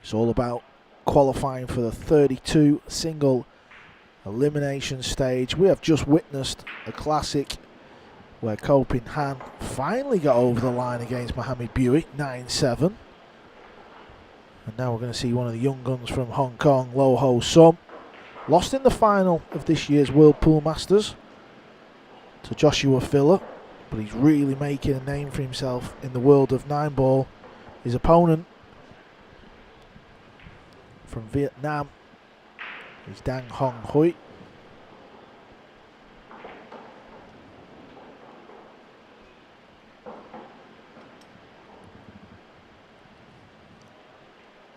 It's all about qualifying for the 32 single elimination stage. We have just witnessed a classic where Ko Pin Han finally got over the line against Mohamed Buick, 9-7. And now we're going to see one of the young guns from Hong Kong, Lo Ho Sum, lost in the final of this year's World Pool Masters to Joshua Filler, but he's really making a name for himself in the world of 9-ball. His opponent from Vietnam is Hoang Huy.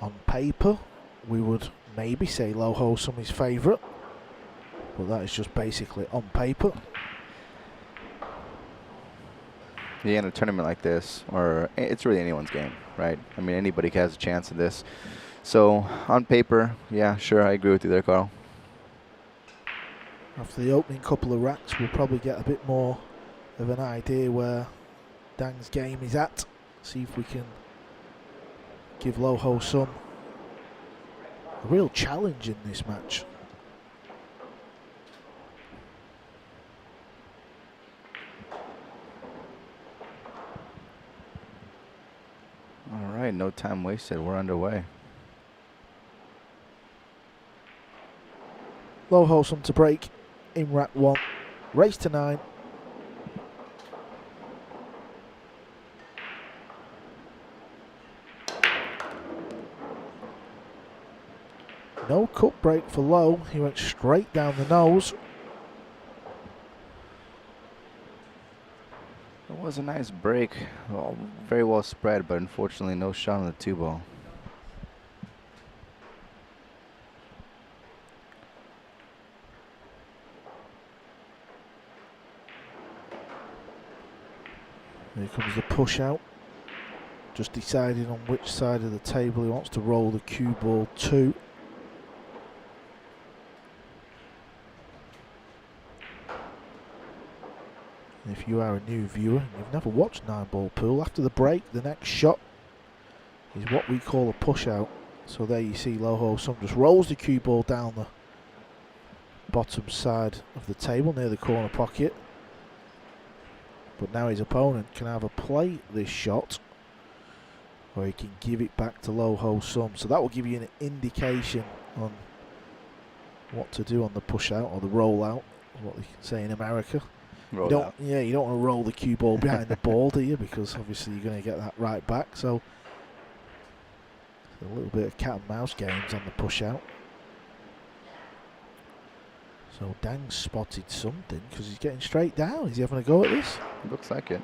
On paper, we would maybe say Lo Ho Sum is favourite, but that is just basically on paper. Yeah, in a tournament like this, or it's really anyone's game, right? I mean, anybody has a chance in this. So, on paper, yeah, sure, I agree with you there, Carl. After the opening couple of racks, we'll probably get a bit more of an idea where Dang's game is at. See if we can give Lo Ho Sum a real challenge in this match. All right, no time wasted. We're underway. Lo Ho Sum to break in rack 1. Race to 9. No cut break for Lo. He went straight down the nose. It was a nice break. Well, very well spread, but unfortunately no shot on the 2-ball. Here comes the push out. Just deciding on which side of the table he wants to roll the cue ball to. If you are a new viewer and you've never watched 9-ball pool, after the break, the next shot is what we call a push out. So there you see Lo Ho Sum just rolls the cue ball down the bottom side of the table near the corner pocket. But now his opponent can either play this shot or he can give it back to Lo Ho Sum. So that will give you an indication on what to do on the push out or the roll out, what they say in America. You don't want to roll the cue ball behind the ball, do you? Because obviously you're going to get that right back. So a little bit of cat and mouse games on the push out. So Dang spotted something because he's getting straight down. Is he having a go at this? Looks like it.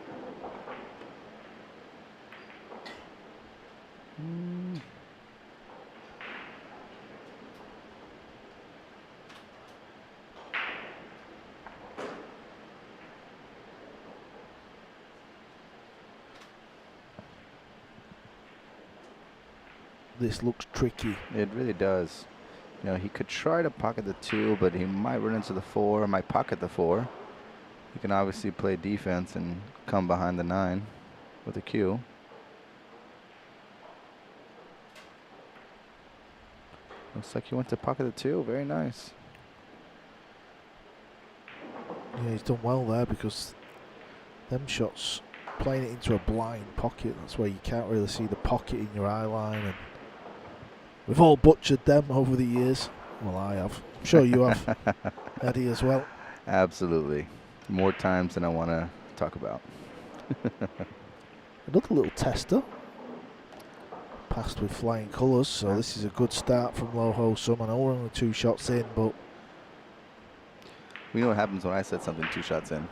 This looks tricky. It really does. You know, he could try to pocket the 2, but he might run into the 4, might pocket the 4. He can obviously play defense and come behind the 9 with a cue. Looks like he went to pocket the 2. Very nice. Yeah, he's done well there because them shots, playing it into a blind pocket, that's where you can't really see the pocket in your eye line. And we've all butchered them over the years. Well, I have. I'm sure you have, Eddie, as well. Absolutely. More times than I want to talk about. Another little tester. Passed with flying colours, so this is a good start from Lo Ho Sum. I know we're only 2 shots in, but we know what happens when I set something 2 shots in.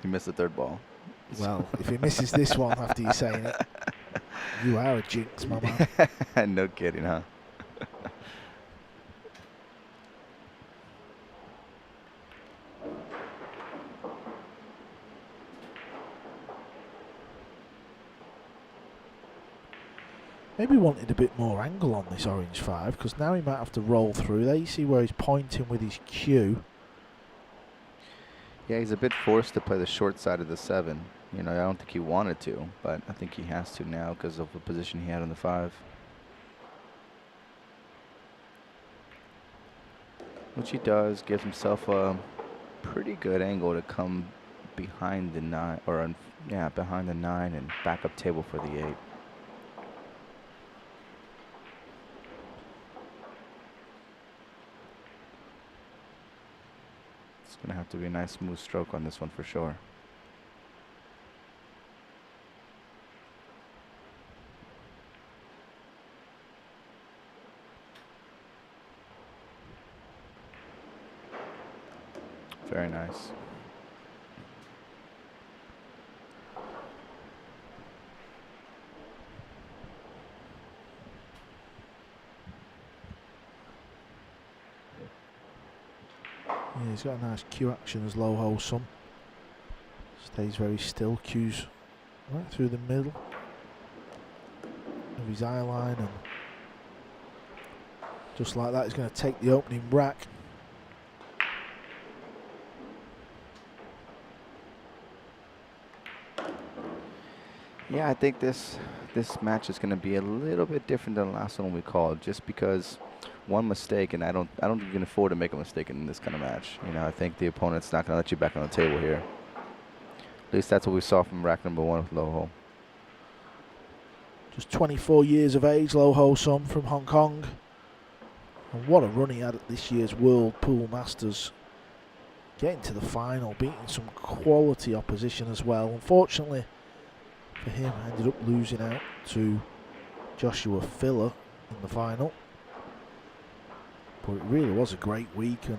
You miss the 3rd ball. Well, if he misses this one after you saying it, you are a jinx, my man. No kidding, huh? Maybe wanted a bit more angle on this orange 5, because now he might have to roll through. There you see where he's pointing with his cue. Yeah, he's a bit forced to play the short side of the 7. You know, I don't think he wanted to, but I think he has to now because of the position he had on the 5. Which he does, gives himself a pretty good angle to come behind the 9, or yeah, behind the 9 and back up table for the 8. It's going to have to be a nice smooth stroke on this one for sure. Very nice. Yeah, he's got a nice cue action as low ho some. Stays very still, cues right through the middle of his eye line, and just like that he's going to take the opening rack. Yeah, I think this match is going to be a little bit different than the last one we called, just because one mistake, and I don't think you can afford to make a mistake in this kind of match. You know, I think the opponent's not going to let you back on the table here. At least that's what we saw from rack number 1 with Low Ho. Just 24 years of age, Low Ho Sum from Hong Kong. And what a run he had at this year's World Pool Masters. Getting to the final, beating some quality opposition as well. Unfortunately for him, ended up losing out to Joshua Filler in the final. But it really was a great week, and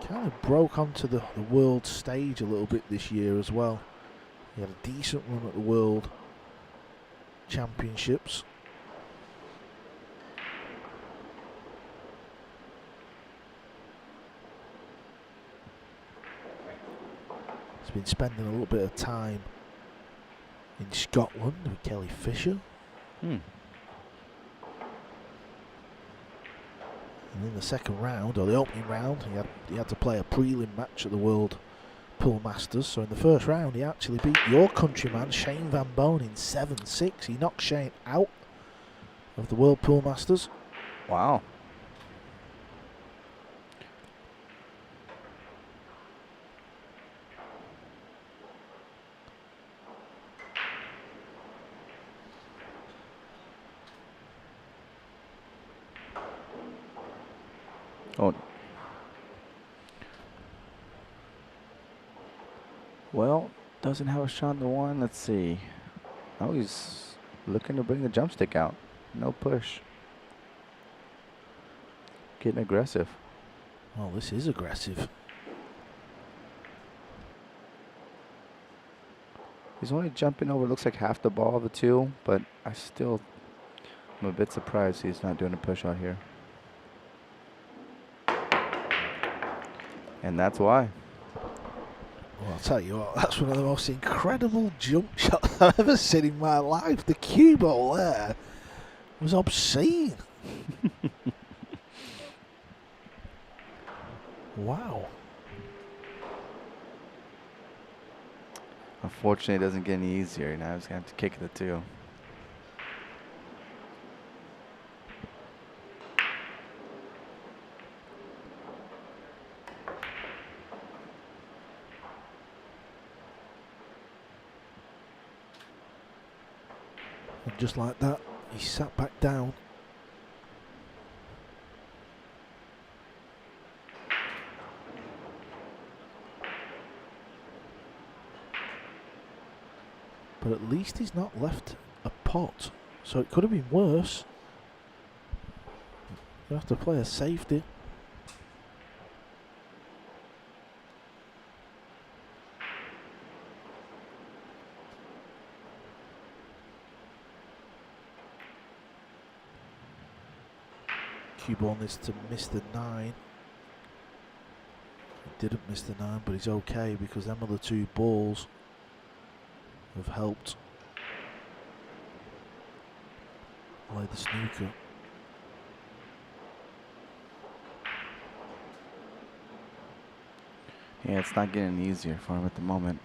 kind of broke onto the world stage a little bit this year as well. He had a decent run at the World Championships. He's been spending a little bit of time in Scotland with Kelly Fisher. And in the second round, or the opening round, he had to play a prelim match at the World Pool Masters. So in the first round, he actually beat your countryman, Shane Van Boon, in 7-6. He knocked Shane out of the World Pool Masters. Wow. Oh. Well, doesn't have a shot in the 1. Let's see. Oh, he's looking to bring the jump stick out. No push. Getting aggressive. Well, this is aggressive. He's only jumping over, looks like half the ball of the 2, but I'm a bit surprised he's not doing a push out here. And that's why. Well, I'll tell you what, that's one of the most incredible jump shots I've ever seen in my life. The cue ball there was obscene. Wow. Unfortunately, it doesn't get any easier. Now he's going to have to kick the 2. And just like that, he sat back down. But at least he's not left a pot, so it could have been worse. You have to play a safety. Cue ball needs to miss the 9. He didn't miss the 9, but he's okay because them other 2 balls have helped play the snooker. Yeah, it's not getting easier for him at the moment.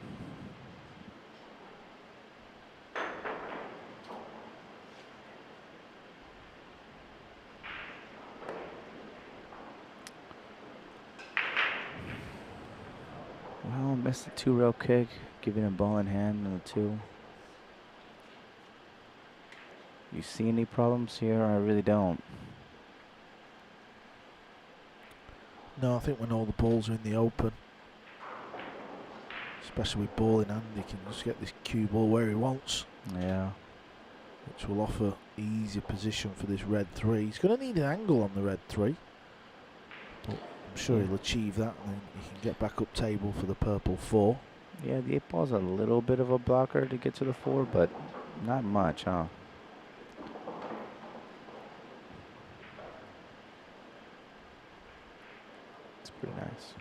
Oh, missed the 2-rail kick, giving a ball in hand on the 2. You see any problems here? I really don't. No, I think when all the balls are in the open, especially with ball in hand, he can just get this cue ball where he wants. Yeah. Which will offer easier position for this red 3. He's going to need an angle on the red 3. But I'm sure he'll achieve that, and then he can get back up table for the purple 4. Yeah, the 8 ball's a little bit of a blocker to get to the 4, but not much, huh? It's pretty nice.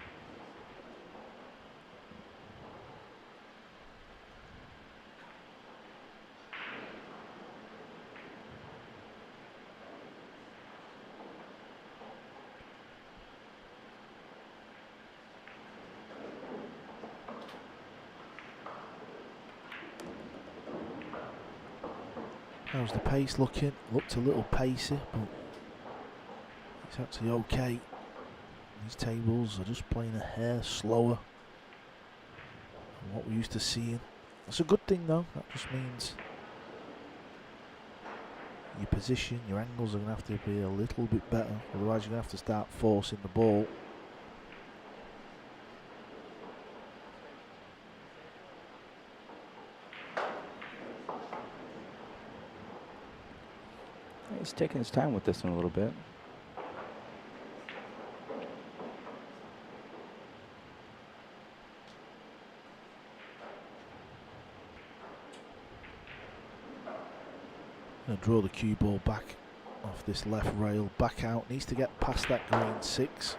How's the pace looking? Looked a little pacey, but it's actually okay. These tables are just playing a hair slower than what we're used to seeing. That's a good thing though. That just means your position, your angles are going to have to be a little bit better. Otherwise you're going to have to start forcing the ball. He's taking his time with this one a little bit. Going to draw the cue ball back off this left rail, back out. Needs to get past that green 6.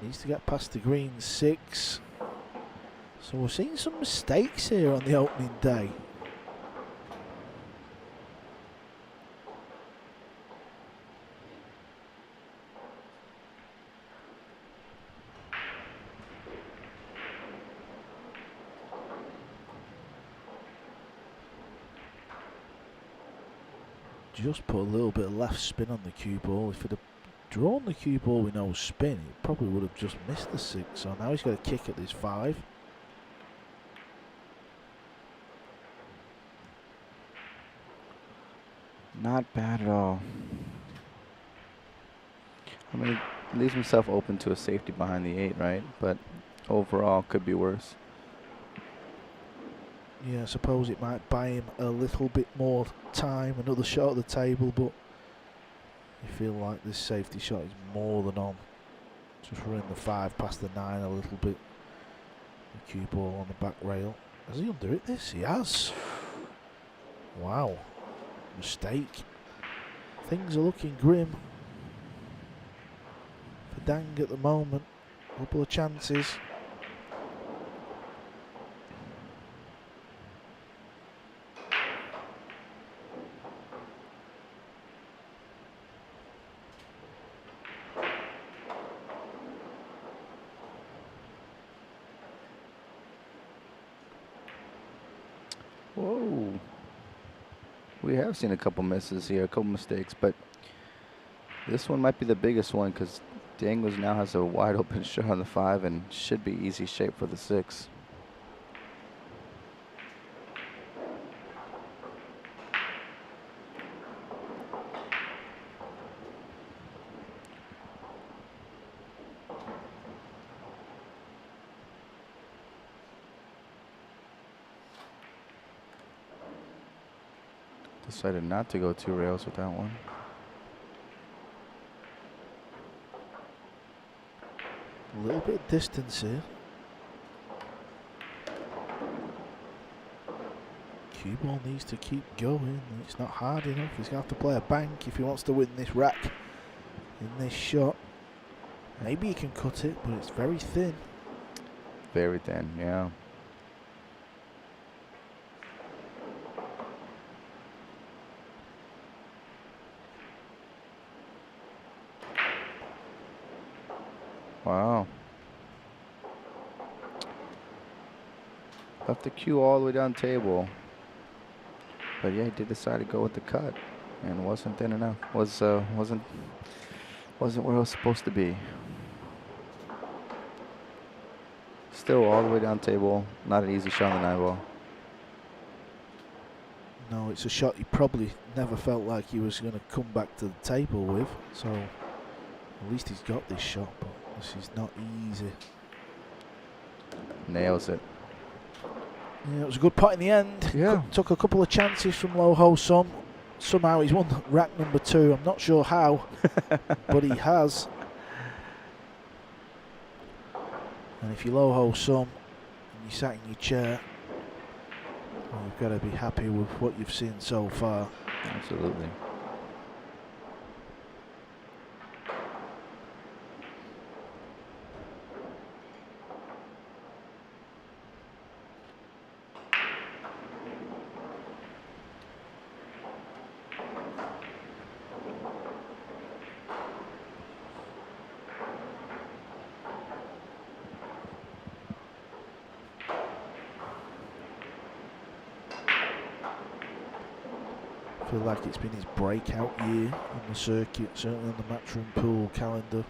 Needs to get past the green 6. So we're seeing some mistakes here on the opening day. Just put a little bit of left spin on the cue ball. If it had drawn the cue ball with no spin, it probably would have just missed the 6. So now he's got to kick at this 5. Not bad at all. I mean, he leaves himself open to a safety behind the 8, right? But overall, could be worse. Yeah, I suppose it might buy him a little bit more time, another shot at the table, but you feel like this safety shot is more than on. Just running the 5 past the 9 a little bit. The cue ball on the back rail. Has he under it this? He has. Wow. Mistake. Things are looking grim for Dang at the moment. Couple of chances. Whoa. We have seen a couple misses here, a couple mistakes, but this one might be the biggest one because Dangles now has a wide open shot on the 5 and should be easy shape for the 6. Decided not to go 2 rails with that one. A little bit of distance here. Cue ball needs to keep going. It's not hard enough. He's going to have to play a bank if he wants to win this rack in this shot. Maybe he can cut it, but it's very thin. Very thin, yeah. Wow. Left the cue all the way down table. But yeah, he did decide to go with the cut. And wasn't thin enough. Wasn't where it was supposed to be. Still all the way down table. Not an easy shot on the 9-ball. No, it's a shot he probably never felt like he was going to come back to the table with. So at least he's got this shot, but this is not easy. Nails it. Yeah, it was a good putt in the end. Yeah. Took a couple of chances from Low Ho Sum. Somehow he's won rack number 2. I'm not sure how, but he has. And if you're Low Ho Sum and you sat in your chair, well, you've got to be happy with what you've seen so far. Absolutely. I feel like it's been his breakout year on the circuit, certainly on the Matchroom Pool calendar.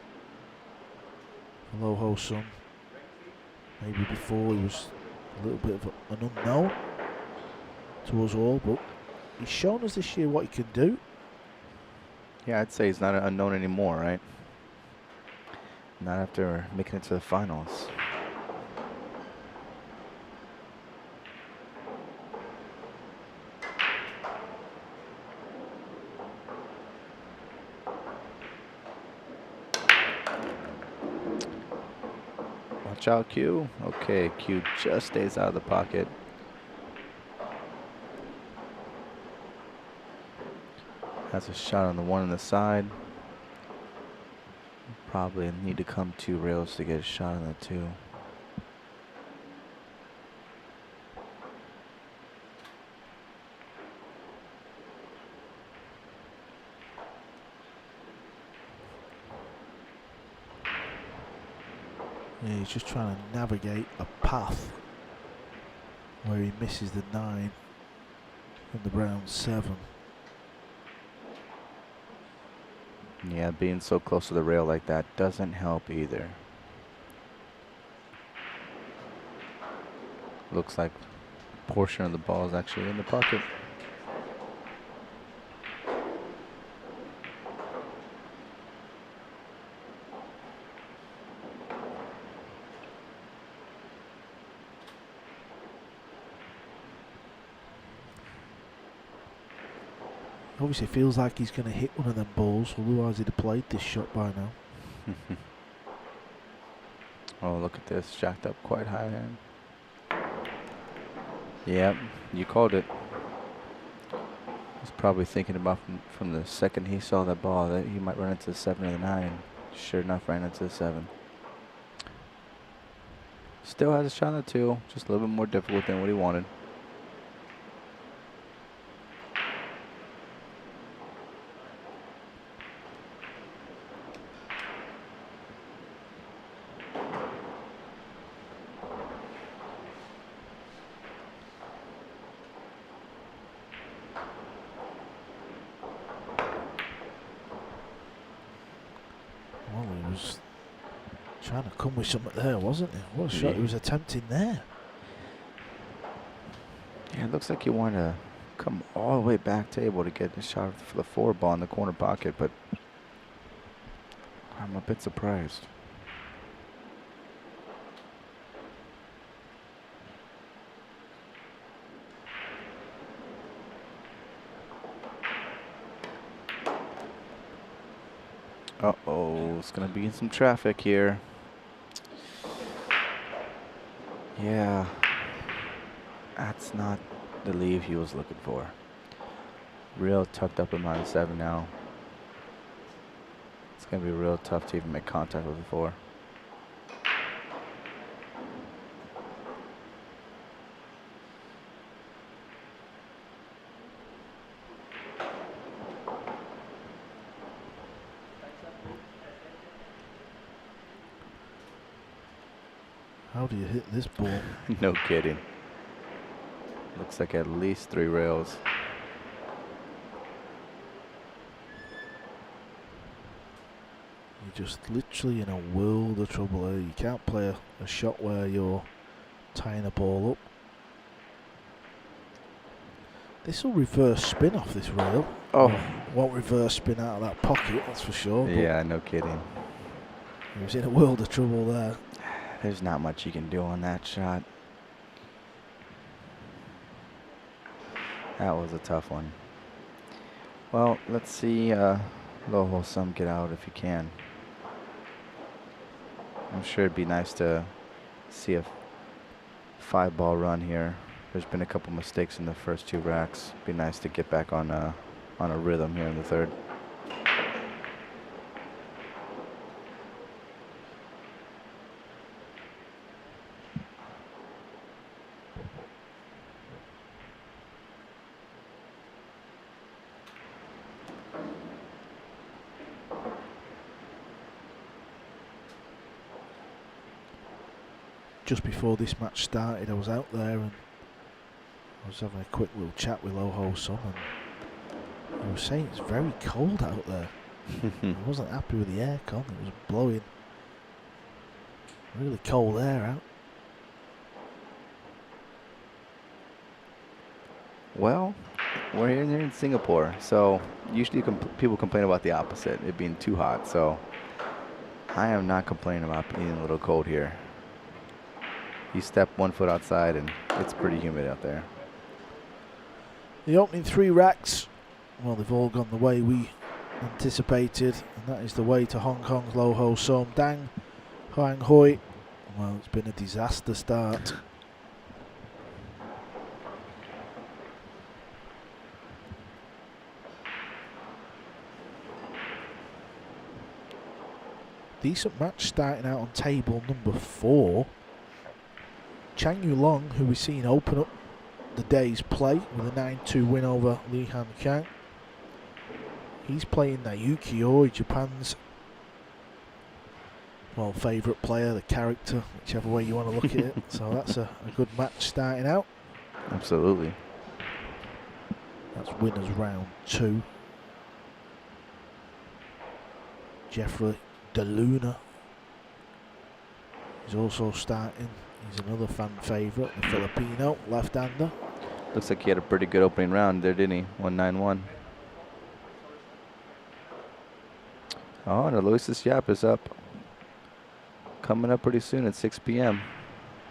For Low Ho Sum. Maybe before he was a little bit of an unknown to us all, but he's shown us this year what he can do. Yeah, I'd say he's not an unknown anymore, right? Not after making it to the finals. Watch out, Q. Okay, Q just stays out of the pocket. Has a shot on the 1 on the side. Probably need to come 2 rails to get a shot on the 2. Yeah, he's just trying to navigate a path where he misses the 9 and the brown 7. Yeah, being so close to the rail like that doesn't help either. Looks like a portion of the ball is actually in the pocket. Obviously feels like he's going to hit one of them balls, otherwise he'd have played this shot by now. Oh, look at this. Jacked up quite high end. Yep, you called it. He's probably thinking about from the second he saw that ball that he might run into the 7 or the 9. Sure enough, ran into the 7. Still has a shot on the 2, just a little bit more difficult than what he wanted. Well, he was trying to come with something there, wasn't he? What a shot he was attempting there. Yeah, it looks like he wanted to come all the way back table to get the shot for the 4 ball in the corner pocket, but I'm a bit surprised. Uh-oh, it's going to be in some traffic here. Yeah, that's not the leave he was looking for. Real tucked up in -7 now. It's going to be real tough to even make contact with the 4. How do you hit this ball? No kidding. Looks like at least 3 rails. You're just literally in a world of trouble here. You can't play a shot where you're tying a ball up. This will reverse spin off this rail. Oh. Well, won't reverse spin out of that pocket, that's for sure. Yeah, no kidding. He was in a world of trouble there. There's not much you can do on that shot. That was a tough one. Well, let's see Loho Sum get out if you can. I'm sure it'd be nice to see a 5-ball run here. There's been a couple mistakes in the first 2 racks. Be nice to get back on a rhythm here in the third. Just before this match started, I was out there and I was having a quick little chat with Loho Sum, and he was saying it's very cold out there. He wasn't happy with the aircon. It was blowing really cold air out. Well, we're here in Singapore, so usually people complain about the opposite, it being too hot. So I am not complaining about being a little cold here. You step 1 foot outside and it's pretty humid out there. The opening 3 racks, well, they've all gone the way we anticipated, and that is the way to Hong Kong's Loho Sum. Dang, Hoang Huy. Well, it's been a disaster start. Decent match starting out on table number 4. Chang Yulong, who we've seen open up the day's play with a 9-2 win over Li Han Kang. He's playing Naoki Oi, Japan's, well, favourite player, the character, whichever way you want to look at it. So that's a good match starting out. Absolutely. That's winners round 2. Jeffrey De Luna is also starting. He's another fan favourite, the Filipino left-hander. Looks like he had a pretty good opening round there, didn't he? 1-9-1. Oh, and Aloysius Yap is up. Coming up pretty soon at 6 p.m.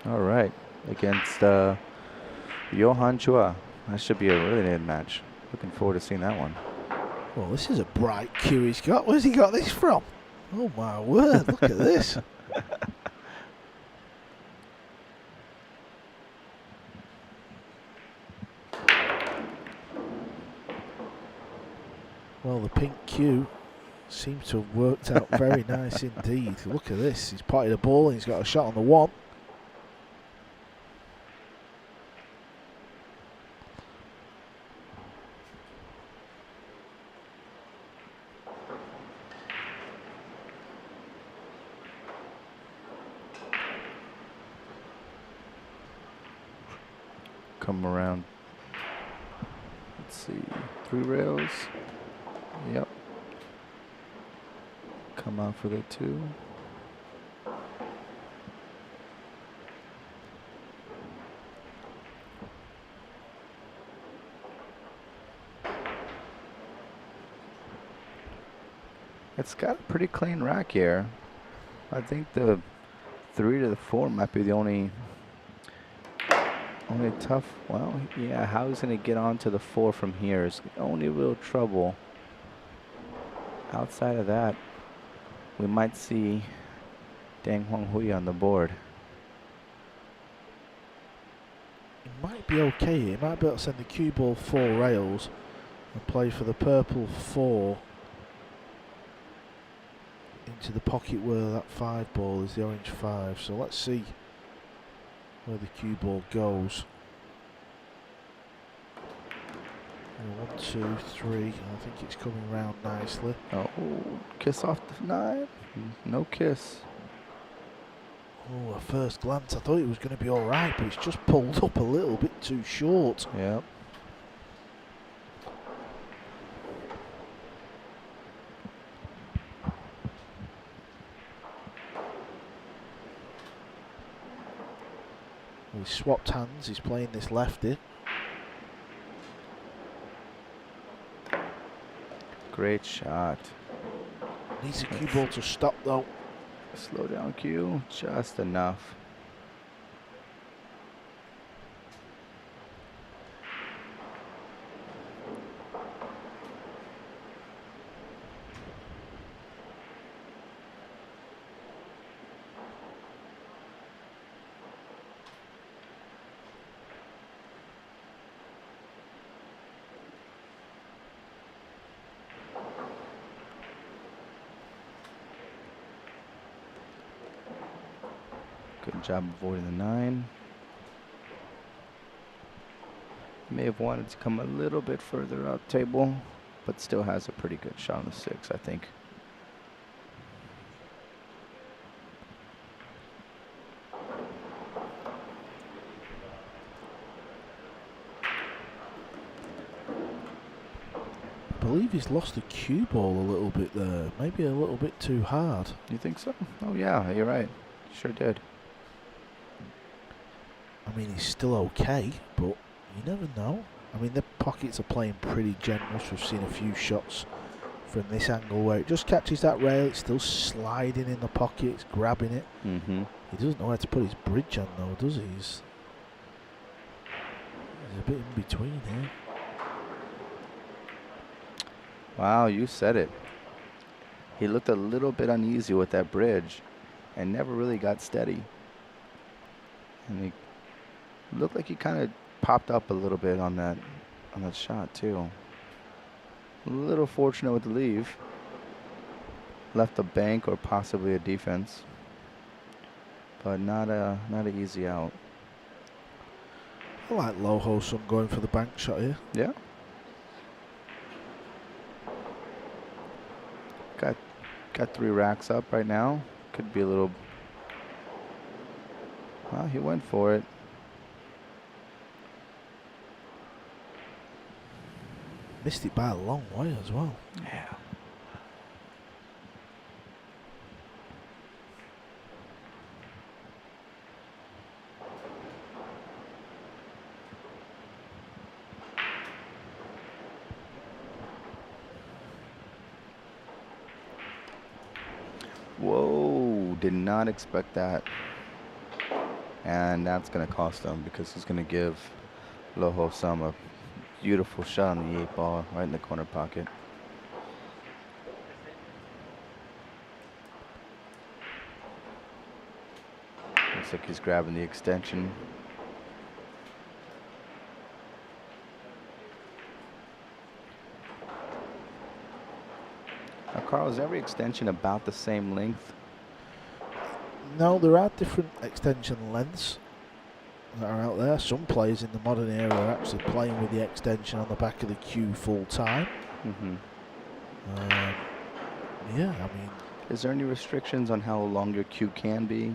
All right. Against Johan Chua. That should be a really good match. Looking forward to seeing that one. Well, this is a bright cue he's got. Where's he got this from? Oh, my word. Look at this. Well, the pink cue seems to have worked out very nice indeed. Look at this. He's potted a ball and he's got a shot on the 1. Come around. Let's see. 3 rails. Yep. Come out for the 2. It's got a pretty clean rack here. I think the 3 to the 4 might be the only tough. Well, yeah, how he's going to get onto the 4 from here is the only real trouble. Outside of that, we might see Dang Hoang Huy on the board. It might be okay. He might be able to send the cue ball 4 rails and play for the purple 4 into the pocket where that 5 ball is the orange 5. So let's see where the cue ball goes. 1, 2, 3. I think it's coming round nicely. Oh, kiss off the 9. No kiss. Oh, at first glance I thought it was going to be alright, but it's just pulled up a little bit too short. Yep. he's swapped hands. He's playing this lefty. Great shot. Needs the cue ball to stop though. Slow down cue, just enough. Good job avoiding the 9. May have wanted to come a little bit further up table, but still has a pretty good shot on the 6, I think. I believe he's lost the cue ball a little bit there. Maybe a little bit too hard. You think so? Oh yeah, you're right. Sure did. I mean, he's still okay, but you never know. I mean, the pockets are playing pretty generous. We've seen a few shots from this angle where it just catches that rail. It's still sliding in the pocket. It's grabbing it. Mm-hmm. He doesn't know where to put his bridge on, though, does he? He's a bit in between here. Wow, you said it. He looked a little bit uneasy with that bridge and never really got steady. And he looked like he kind of popped up a little bit on that shot too. A little fortunate with the leave. Left a bank or possibly a defense, but not an easy out. I like Loho Sun going for the bank shot here. Yeah. Got 3 racks up right now. Could be a little. Well, he went for it. Missed it by a long way as well. Yeah. Whoa, did not expect that. And that's going to cost him because he's going to give Loho Sam a beautiful shot on the 8 ball right in the corner pocket. Looks like he's grabbing the extension. Now, Carl, is every extension about the same length? No, there are different extension lengths that are out there. Some players in the modern era are actually playing with the extension on the back of the cue full time. Mm-hmm. Yeah, I mean, is there any restrictions on how long your cue can be?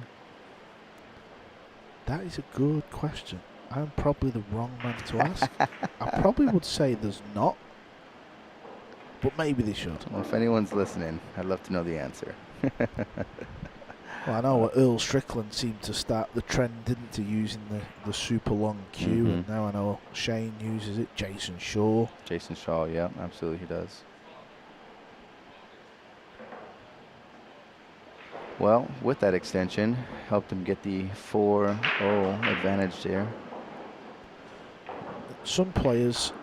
That is a good question. I'm probably the wrong man to ask. I probably would say there's not, but maybe they should. Well, if anyone's listening, I'd love to know the answer. Well, I know Earl Strickland seemed to start the trend, didn't he, using the super long cue, and now I know Shane uses it. Jason Shaw. Jason Shaw, yeah, absolutely he does. Well, with that extension, helped him get the 4-0 advantage there. Some players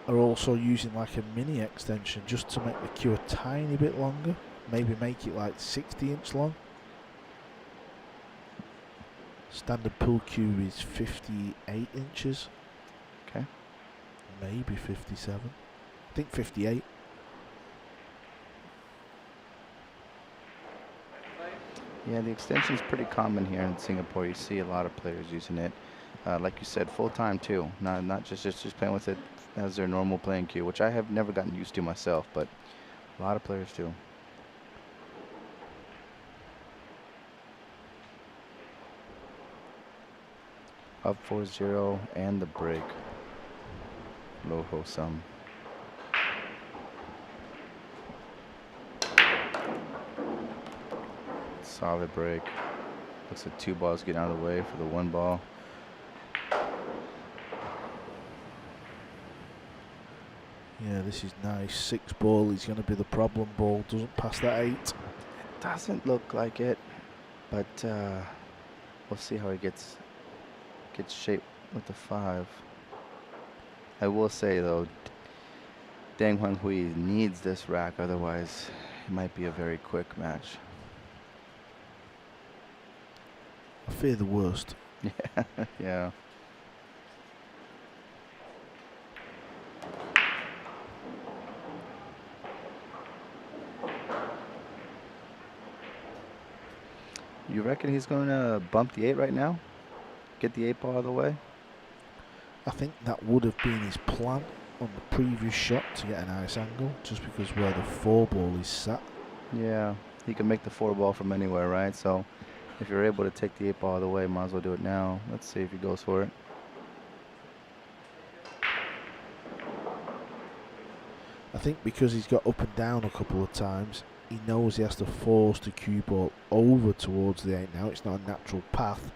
are also using like a mini extension just to make the cue a tiny bit longer. Maybe make it like 60-inch long. Standard pool cue is 58 inches. Okay. Maybe 57. I think 58. Yeah, the extension is pretty common here in Singapore. You see a lot of players using it. Like you said, full time too. Not just playing with it as their normal playing cue, which I have never gotten used to myself, but a lot of players do. Up 4-0 and the break. Loho Sam. Solid break. Looks like 2 balls getting out of the way for the 1 ball. Yeah, this is nice. 6 ball is going to be the problem ball. Doesn't pass that 8. Doesn't look like it, but we'll see how he gets shaped with the 5. I will say though, Hoang Huy needs this rack, otherwise it might be a very quick match. I fear the worst. Yeah, yeah. You reckon he's going to bump the 8 right now? Get the 8 ball out of the way? I think that would have been his plan on the previous shot, to get a nice angle, just because where the 4 ball is sat. Yeah, he can make the 4 ball from anywhere, right? So if you're able to take the 8 ball out of the way, might as well do it now. Let's see if he goes for it. I think because he's got up and down a couple of times, he knows he has to force the cue ball over towards the 8 now. It's not a natural path.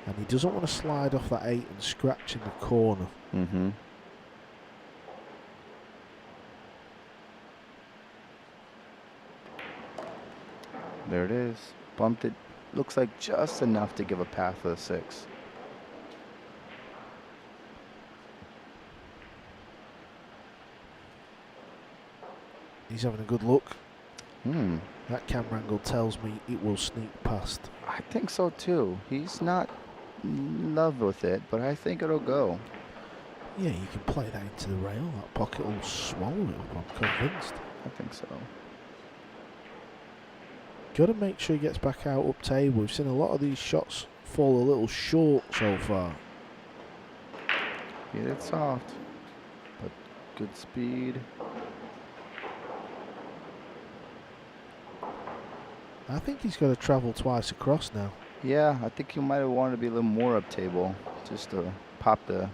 And he doesn't want to slide off that 8 and scratch in the corner. Mm-hmm. There it is. Bumped it. Looks like just enough to give a path for the 6. He's having a good look. Hmm. That camera angle tells me it will sneak past. I think so too. He's not in love with it, but I think it'll go. Yeah, you can play that into the rail. That pocket will swallow it up, I'm convinced. I think so. Got to make sure he gets back out up table. We've seen a lot of these shots fall a little short so far. Hit it soft, but good speed. I think he's got to travel twice across now. Yeah, I think he might have wanted to be a little more up table, just to pop the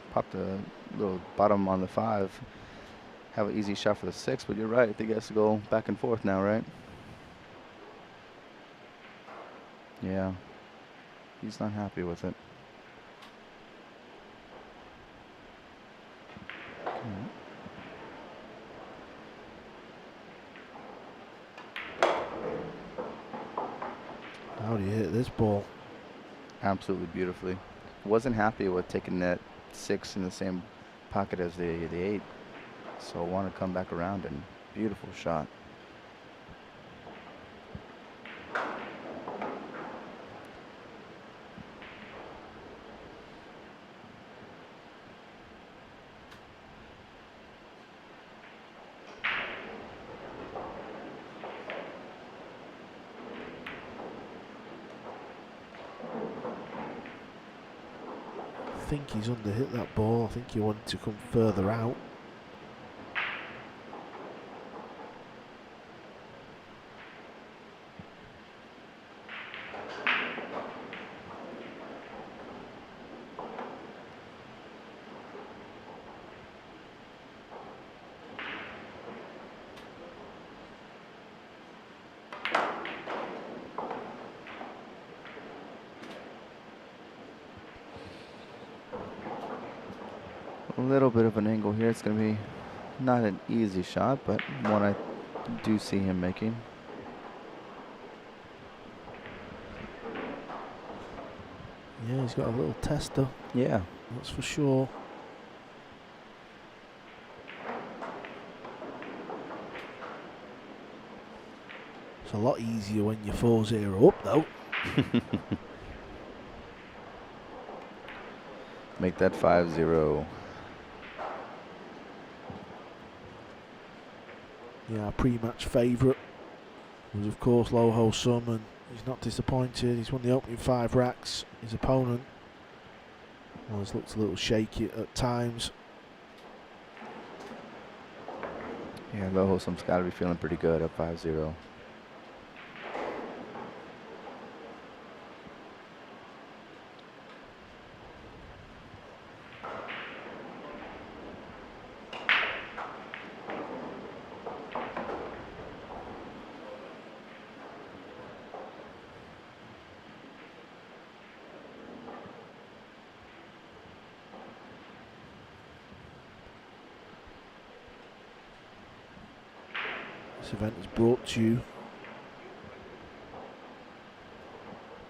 little bottom on the 5. Have an easy shot for the 6, but you're right. I think he has to go back and forth now, right? Yeah, he's not happy with it. How do you hit this ball? Absolutely beautifully. Wasn't happy with taking that 6 in the same pocket as the 8, so I want to come back around and beautiful shot. I think he's underhit that ball. I think he wanted to come further out. A little bit of an angle here. It's going to be not an easy shot, but one I do see him making. Yeah, he's got a little tester. Yeah. That's for sure. It's a lot easier when your 4-0 up though. Make that 5-0. Yeah, our pre-match favourite was of course Loho Sum, and he's not disappointed. He's won the opening 5 racks. His opponent has looked a little shaky at times. Yeah, Loho Sum's got to be feeling pretty good at 5-0. This event is brought to you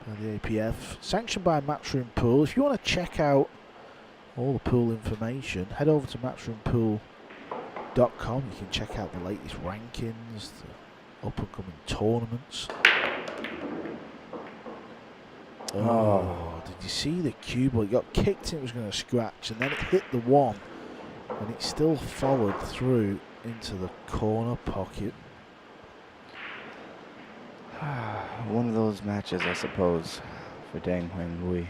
by the APF, sanctioned by Matchroom Pool. If you want to check out all the pool information, head over to matchroompool.com. You can check out the latest rankings, the up and coming tournaments. Oh, did you see the cue ball? It got kicked and it was going to scratch, and then it hit the one, and it still followed through into the corner pocket. One of those matches, I suppose, for Hoang Huy.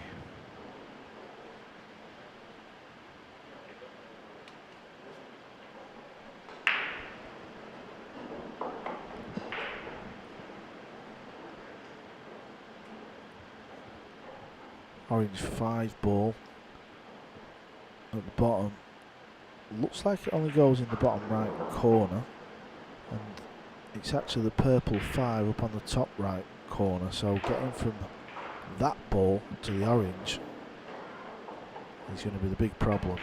Orange 5 ball at the bottom. Looks like it only goes in the bottom right corner, and it's actually the purple 5 up on the top right corner, so getting from that ball to the orange is going to be the big problem.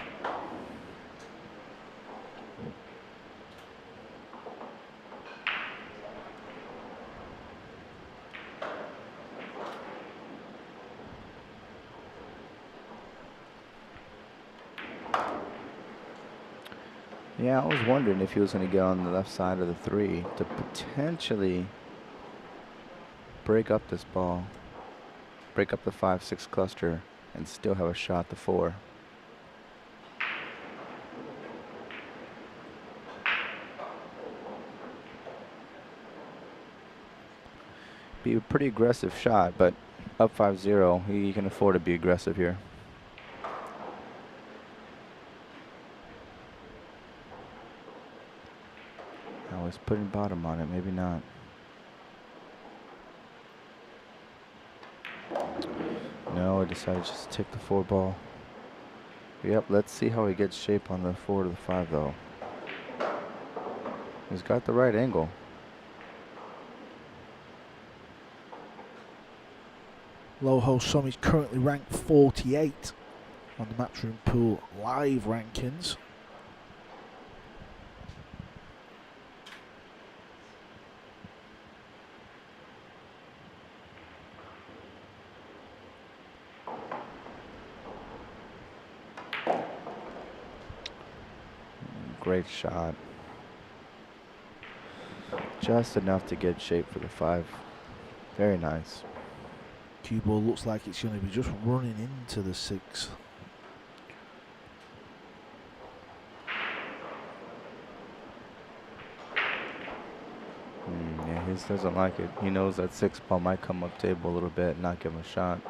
Yeah, I was wondering if he was going to get on the left side of the 3 to potentially break up this ball, break up the 5-6 cluster, and still have a shot at the 4. Be a pretty aggressive shot, but up 5-0, he can afford to be aggressive here. Now he's putting bottom on it, maybe not. No, he decided just to take the 4 ball. Yep, let's see how he gets shape on the 4 to the 5 though. He's got the right angle. Loho Sum is currently ranked 48 on the Matchroom Pool live rankings. Great shot. Just enough to get shape for the 5. Very nice. Cue ball looks like it's going to be just running into the 6. Yeah, he doesn't like it. He knows that 6 ball might come up table a little bit and not give him a shot.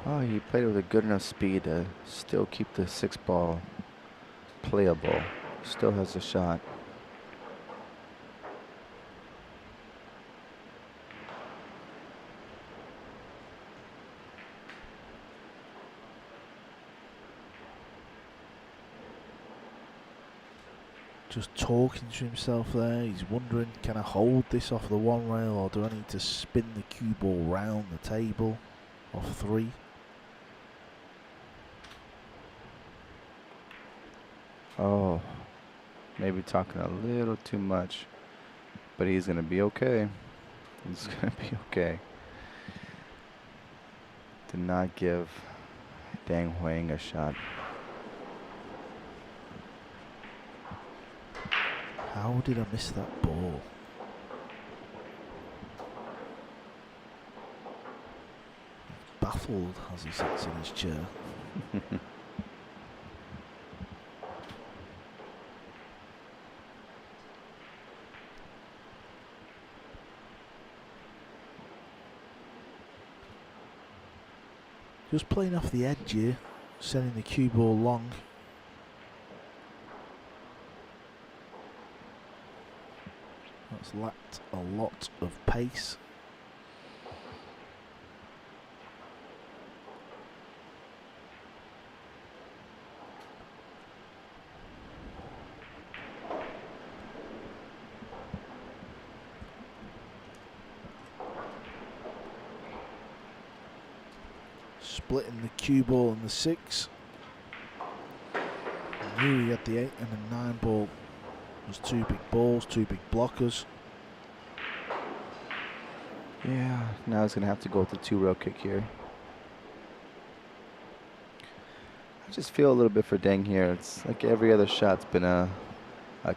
Oh, he played with a good enough speed to still keep the 6 ball playable. Still has a shot. Just talking to himself there. He's wondering, can I hold this off the 1 rail, or do I need to spin the cue ball round the table off 3? Oh, maybe talking a little too much, but he's going to be okay. He's going to be okay. Did not give Hoang Huy a shot. How did I miss that ball? Baffled as he sits in his chair. Just playing off the edge here, sending the cue ball long. That's lacked a lot of pace. Splitting the cue ball and the 6. I knew he had the 8 and the 9 ball. There's 2 big balls, 2 big blockers. Yeah, now he's going to have to go with the 2-row kick here. I just feel a little bit for Deng here. It's like every other shot's been a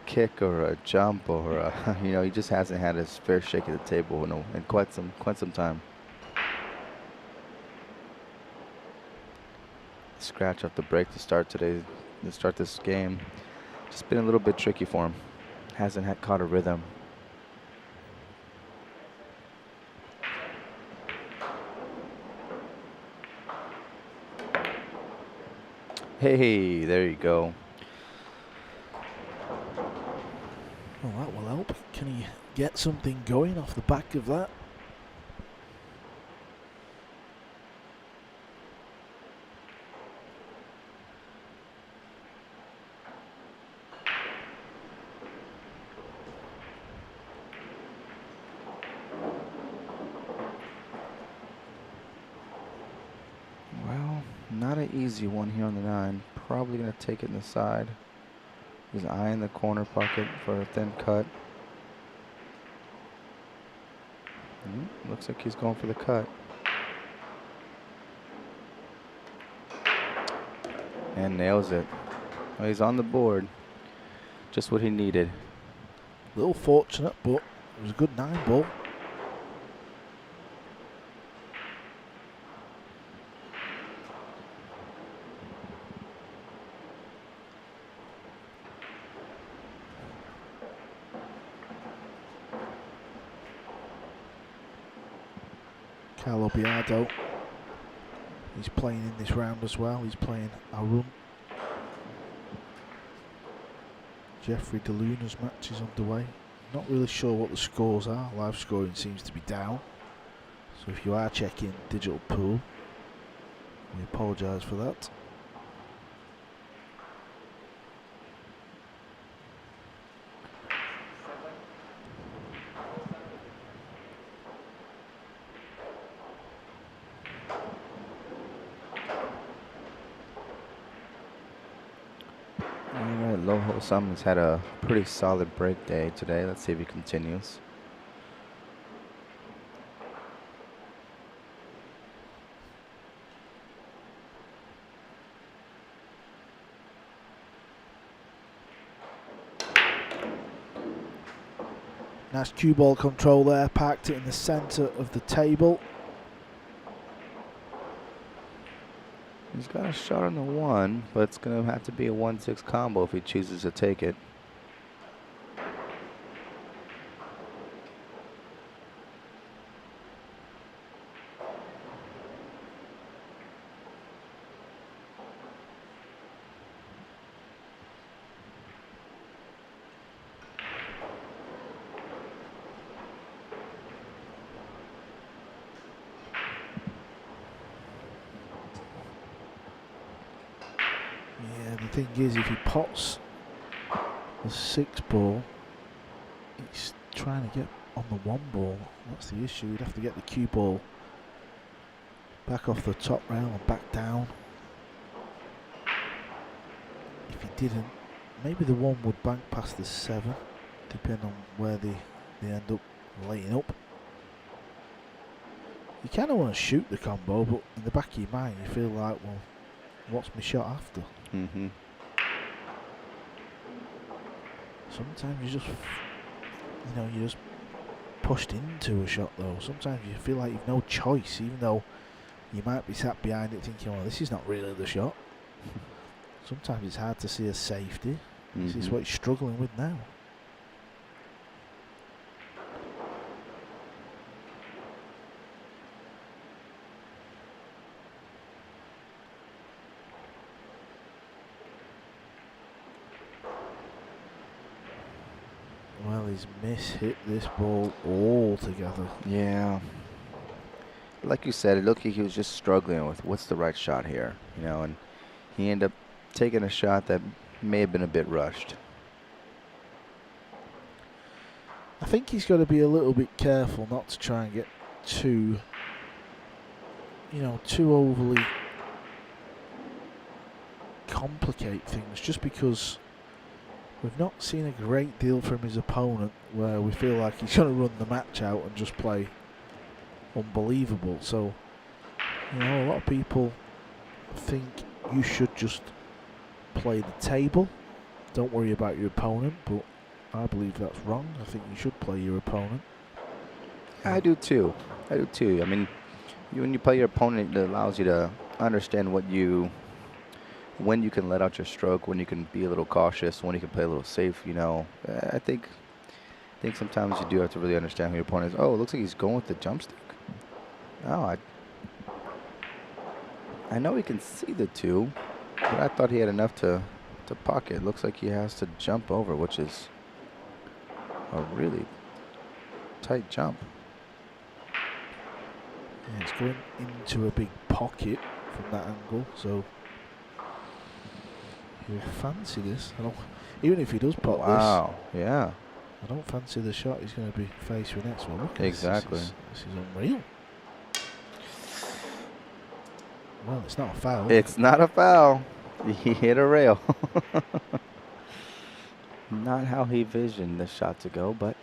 kick or a jump or a, you know, he just hasn't had his fair shake at the table in quite some time. Scratch off the break to start this game. Just been a little bit tricky for him. Hasn't caught a rhythm. Hey, there you go. Well, that will help. Can he get something going off the back of that? Well, not an easy one here on the 9. Probably going to take it in the side. He's eyeing the corner pocket for a thin cut. Looks like he's going for the cut. And nails it. Well, he's on the board. Just what he needed. A little fortunate, but it was a good 9 ball. Carlo Biardo, he's playing in this round as well. He's playing Arun. Jeffrey DeLuna's match is underway. Not really sure what the scores are. Live scoring seems to be down. So if you are checking digital pool, we apologise for that. Alright, Loho Summons had a pretty solid break day today. Let's see if he continues. Nice cue ball control there, parked it in the centre of the table. He's got a shot on the 1, but it's going to have to be a 1-6 combo if he chooses to take it. Yeah, the thing is, if he pots the 6 ball, he's trying to get on the 1 ball. That's the issue. He'd have to get the cue ball back off the top rail and back down. If he didn't, maybe the 1 would bank past the 7, depending on where they end up laying up. You kind of want to shoot the combo, but in the back of your mind, you feel like, well, what's my shot after? Sometimes you just, you're just pushed into a shot though. Sometimes you feel like you've no choice, even though you might be sat behind it thinking, well, this is not really the shot. Sometimes it's hard to see a safety. This is what he's struggling with now. Well, he's hit this ball altogether. Yeah. Like you said, it looked like he was just struggling with what's the right shot here, and he ended up taking a shot that may have been a bit rushed. I think he's got to be a little bit careful not to try and get too you know, too overly complicate things, just because we've not seen a great deal from his opponent where we feel like he's going to run the match out and just play unbelievable. So, you know, a lot of people think you should just play the table, don't worry about your opponent, but I believe that's wrong. I think you should play your opponent. I do too. I do too. I mean, when you play your opponent, it allows you to understand when you can let out your stroke, when you can be a little cautious, when you can play a little safe. You know, I think sometimes you do have to really understand who your opponent is. Oh, it looks like he's going with the jump stick. Oh, I know he can see the two, but I thought he had enough to pocket. Looks like he has to jump over, which is a really tight jump. Yeah, it's going into a big pocket from that angle, so you fancy this. Even if he does pop this. Wow, yeah. I don't fancy the shot he's going to be faced with next one. Look, exactly. This is unreal. Well, it's not a foul. It's not a foul. He hit a rail. Not how he visioned the shot to go, but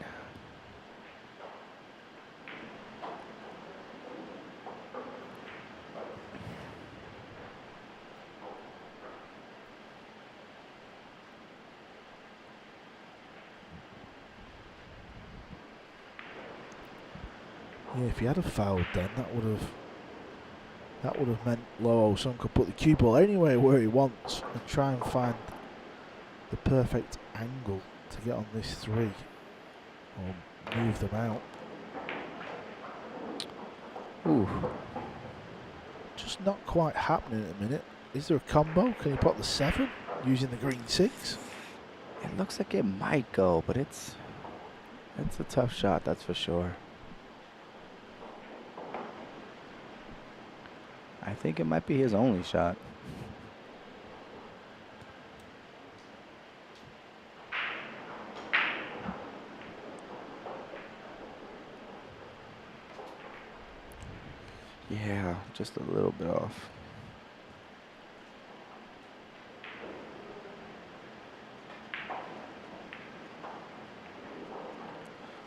yeah, if he had a foul, then that would have meant Loho Sun could put the cue ball anywhere where he wants and try and find the perfect angle to get on this three or move them out. ooh. Just not quite happening at the minute. Is there a combo? Can he put the 7 using the green 6? It looks like it might go, but it's a tough shot, that's for sure. I think it might be his only shot. Yeah, just a little bit off.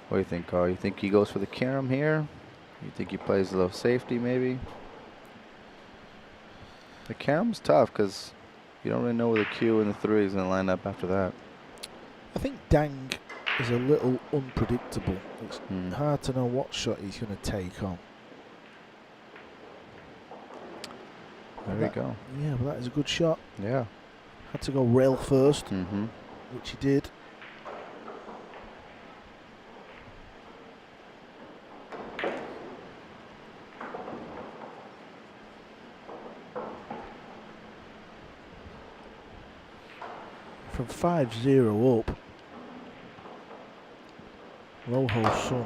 What do you think, Carl? You think he goes for the carom here? You think he plays a little safety, maybe? The carom's tough because you don't really know where the Q and the 3 is going to line up after that. I think Dang is a little unpredictable. It's hard to know what shot he's going to take on. There we go. Yeah, but that is a good shot. Yeah. Had to go rail first, Mm-hmm. which he did. From 5-0 up, Loho Sun,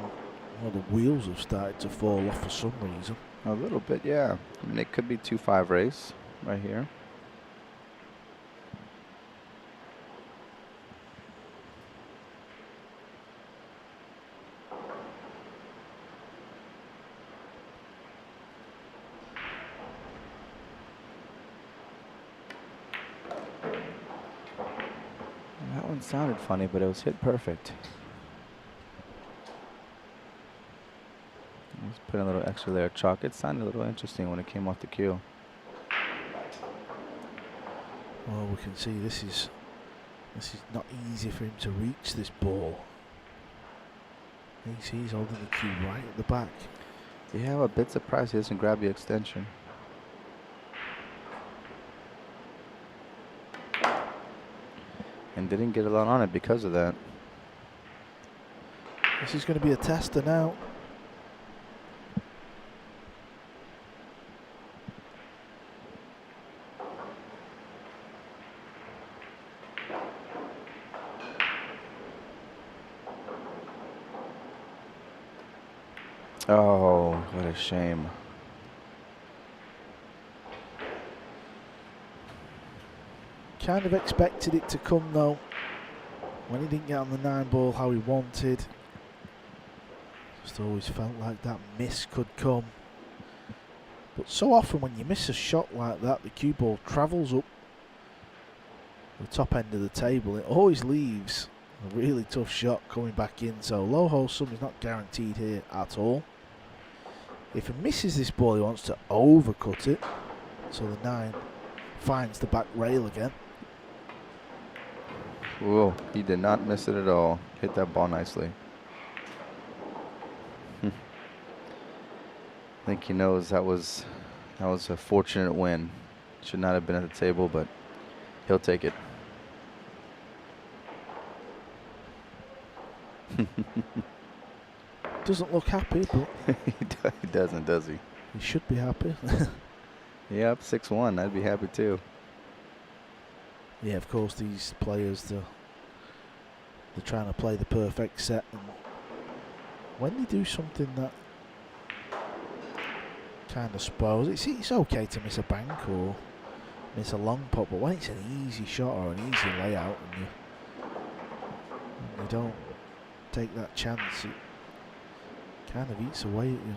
well, the wheels have started to fall off for some reason. A little bit, yeah. I mean, it could be 2-5 race right here. That one sounded funny, but it was hit perfect. Let's put a little extra layer of chalk. It sounded a little interesting when it came off the cue. Well, we can see this is not easy for him to reach this ball. He's holding the cue right at the back. Yeah, I'm a bit surprised he doesn't grab the extension. And didn't get a lot on it because of that. This is going to be a tester now. Oh, what a shame. Kind of expected it to come though. When he didn't get on the 9-ball how he wanted. Just always felt like that miss could come. But so often when you miss a shot like that, the cue ball travels up the top end of the table. It always leaves a really tough shot coming back in. So low hole sum is not guaranteed here at all. If he misses this ball, he wants to overcut it. So the 9 finds the back rail again. Whoa, he did not miss it at all. Hit that ball nicely. I think he knows that was a fortunate win. Should not have been at the table, but he'll take it. Doesn't look happy, but He doesn't, does he? he should be happy. Yep, 6-1. I'd be happy too. Yeah, of course, these players, they're trying to play the perfect set. And when they do something that kind of spoils, it's okay to miss a bank or miss a long pot, but when it's an easy shot or an easy layout and you don't take that chance, it kind of eats away at you.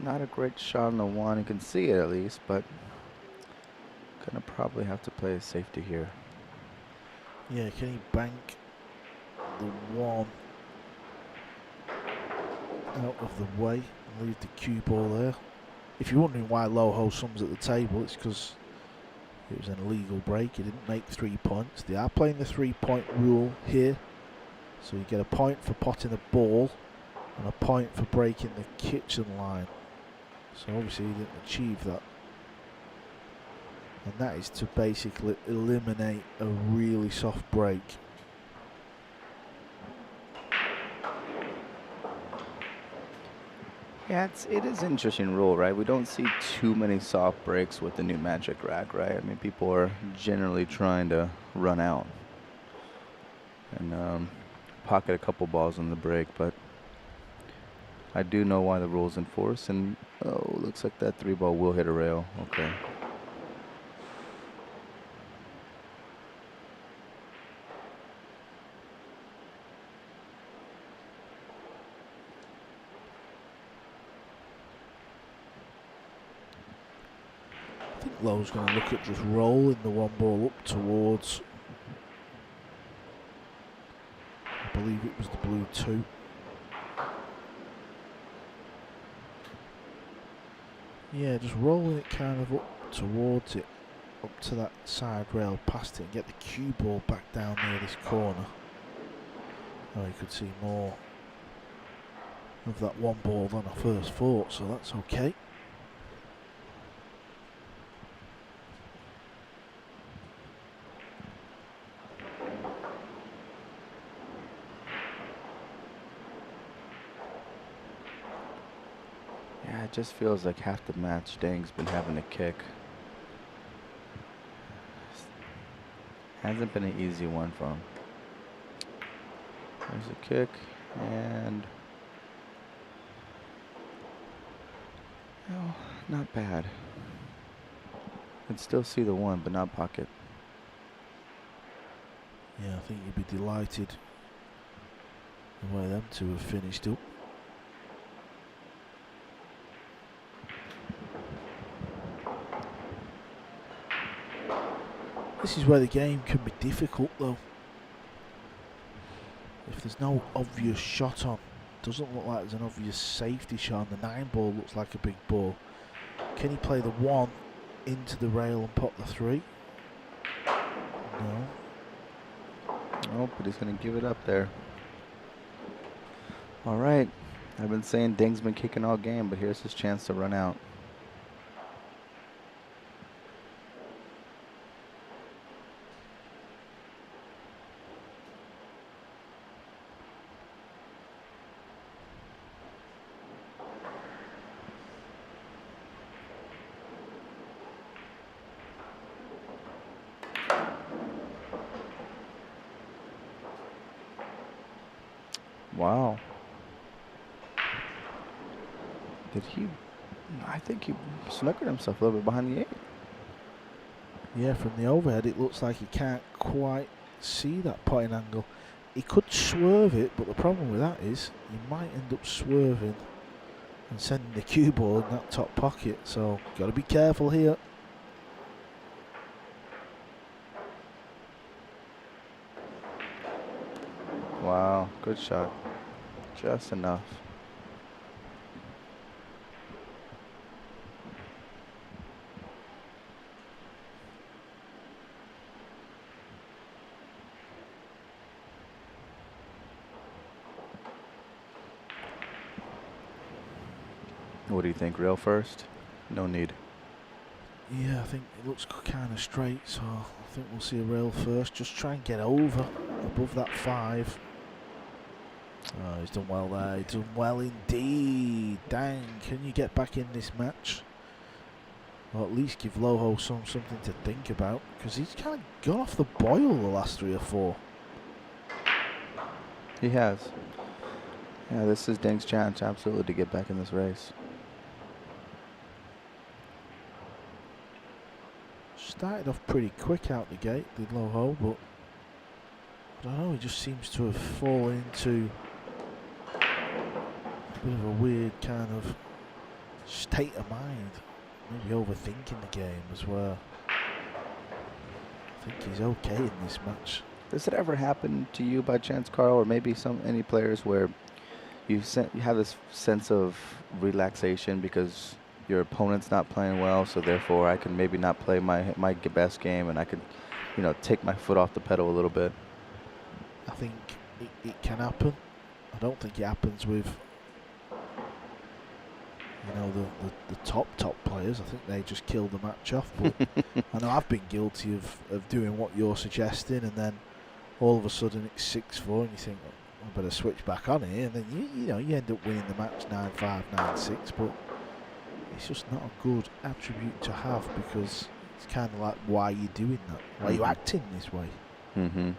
Not a great shot on the 1. You can see it at least, but gonna probably have to play a safety here. Yeah, can he bank the 1 out of the way and leave the cue ball there? If you're wondering why low hole sums at the table, it's because it was an illegal break. He didn't make 3 points. They are playing the 3-point rule here, so you get a point for potting a ball and a point for breaking the kitchen line. So obviously he didn't achieve that, and that is to basically eliminate a really soft break. Yeah, it is an interesting rule, right? We don't see too many soft breaks with the new Magic rack, right? I mean, people are generally trying to run out and pocket a couple balls on the break, but I do know why the rule's in force, and oh, looks like that 3-ball will hit a rail. Okay. I think Lowe's going to look at just rolling the 1 ball up towards, I believe it was the blue 2. Yeah, just rolling it kind of up towards it, up to that side rail, past it, and get the cue ball back down near this corner. Oh, you could see more of that 1 ball than I first thought, so that's okay. Yeah, it just feels like half the match Dang's been having to kick. Hasn't been an easy one for him. There's a kick, and oh, not bad. Can still see the 1, but not pocket. Yeah, I think you'd be delighted the way them two have finished up. This is where the game can be difficult though. If there's no obvious shot on, doesn't look like there's an obvious safety shot, and the 9-ball looks like a big ball. Can he play the 1 into the rail and pot the 3? No. Oh, but he's going to give it up there. All right. I've been saying Ding's been kicking all game, but here's his chance to run out. Wow. Did he? I think he snookered himself a little bit behind the 8. Yeah, from the overhead, it looks like he can't quite see that potting angle. He could swerve it, but the problem with that is you might end up swerving and sending the cue ball in that top pocket. So, got to be careful here. Wow, good shot. Just enough. What do you think? Rail first? No need. Yeah, I think it looks kind of straight, so I think we'll see a rail first. Just try and get over, above that 5. Oh, he's done well there. He's done well indeed. Dang, can you get back in this match? Or at least give Loho something to think about, because he's kind of gone off the boil the last 3 or 4. He has. Yeah, this is Ding's chance, absolutely, to get back in this race. Started off pretty quick out the gate, did Loho, but I don't know, he just seems to have fallen into a bit of a weird kind of state of mind. Maybe overthinking the game as well. I think he's okay in this match. Does it ever happen to you by chance, Carl, or maybe any players where you have this sense of relaxation because your opponent's not playing well, so therefore I can maybe not play my best game and I can, take my foot off the pedal a little bit? I think it can happen. I don't think it happens with the top players. I think they just kill the match off. But I know I've been guilty of doing what you're suggesting, and then all of a sudden it's 6-4, and you think, oh, I better switch back on here, and then you end up winning the match 9-5, 9-6. But it's just not a good attribute to have, because it's kind of like, why are you doing that? Why are you acting this way? Mm-hmm.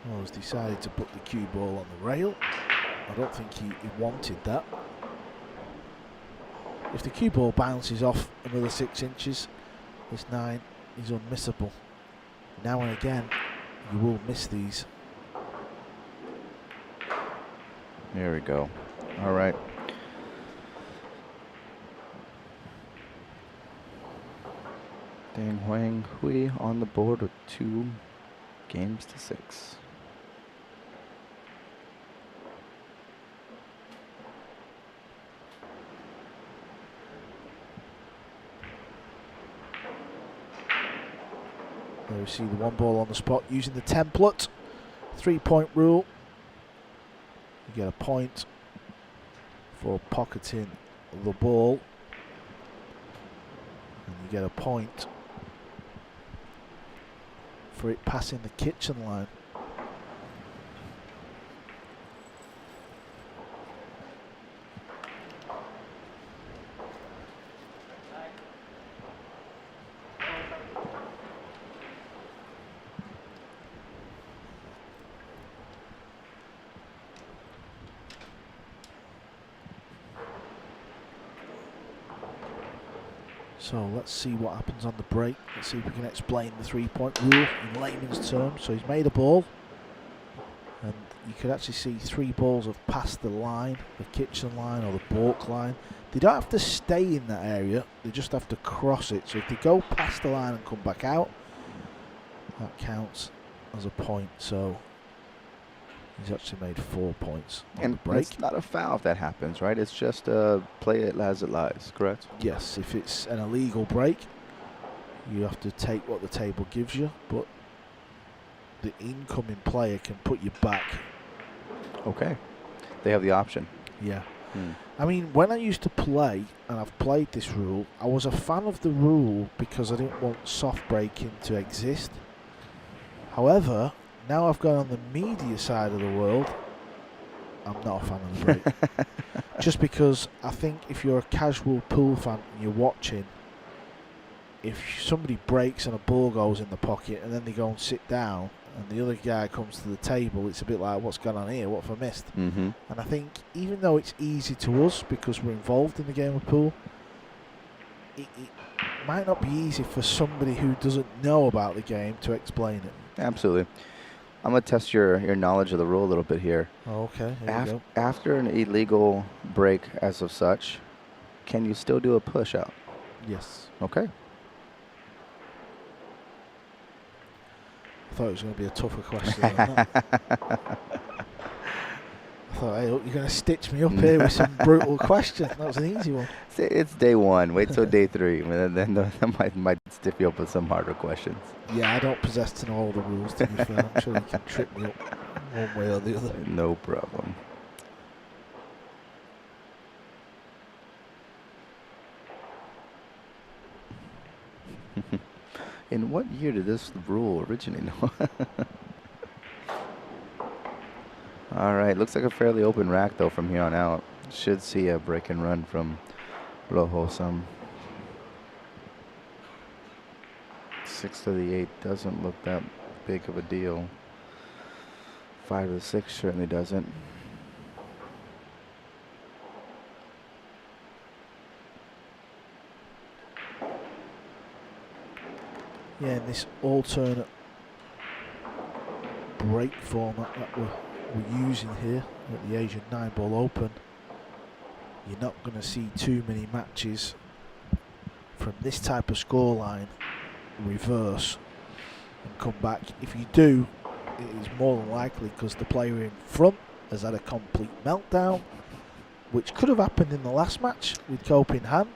Well, he's decided to put the cue ball on the rail. I don't think he wanted that. If the cue ball bounces off another 6 inches, this 9 is unmissable. Now and again, you will miss these. There we go. All right. Dang, Hoang Huy on the board with 2 games to 6. There we see the 1 ball on the spot using the template 3-point rule. You get a point for pocketing the ball, and you get a point for it passing the kitchen line. So let's see what happens on the break. Let's see if we can explain the 3-point rule in layman's terms. So he's made a ball, and you could actually see 3 balls have passed the line, the kitchen line or the balk line. They don't have to stay in that area, they just have to cross it. So if they go past the line and come back out, that counts as a point. So he's actually made 4 points on the break. It's not a foul if that happens, right? It's just play it as it lies, correct? Yes, if it's an illegal break, you have to take what the table gives you, but the incoming player can put you back. Okay. They have the option. Yeah. I mean, when I used to play, and I've played this rule, I was a fan of the rule because I didn't want soft breaking to exist. However, now I've gone on the media side of the world, I'm not a fan of the break. Just because I think if you're a casual pool fan and you're watching, if somebody breaks and a ball goes in the pocket and then they go and sit down and the other guy comes to the table, it's a bit like, what's going on here? What have I missed? Mm-hmm. And I think even though it's easy to us because we're involved in the game of pool, it might not be easy for somebody who doesn't know about the game to explain it. Absolutely. I'm going to test your knowledge of the rule a little bit here. Okay, here we go. After an illegal break as of such, can you still do a push out? Yes. Okay. I thought it was going to be a tougher question than that. I thought, hey, look, you're going to stitch me up here with some brutal question. That was an easy one. It's day one. Wait till day three. Then I might stiff you up with some harder questions. Yeah, I don't possess to know all the rules, to be fair. I'm sure you can trip me up one way or the other. No problem. In what year did this rule originate? All right, looks like a fairly open rack though from here on out. Should see a break and run from Rojo-san. 6 to the 8 doesn't look that big of a deal. 5 to the 6 certainly doesn't. Yeah, in this alternate break format that we're using here at the Asian Nineball Open, you're not going to see too many matches from this type of scoreline reverse and come back. If you do, it is more than likely because the player in front has had a complete meltdown, which could have happened in the last match with Cope in hand,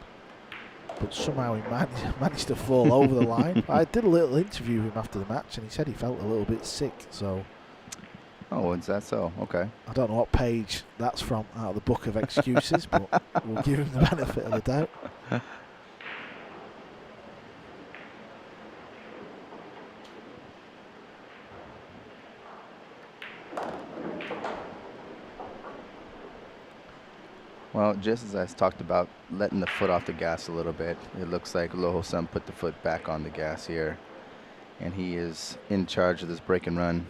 but somehow he managed to fall over the line. I did a little interview with him after the match and he said he felt a little bit sick, so... Oh, is that so? Okay. I don't know what page that's from out of the book of excuses, but we'll give him the benefit of the doubt. Well, just as I talked about letting the foot off the gas a little bit, it looks like Loho-san put the foot back on the gas here. And he is in charge of this break and run.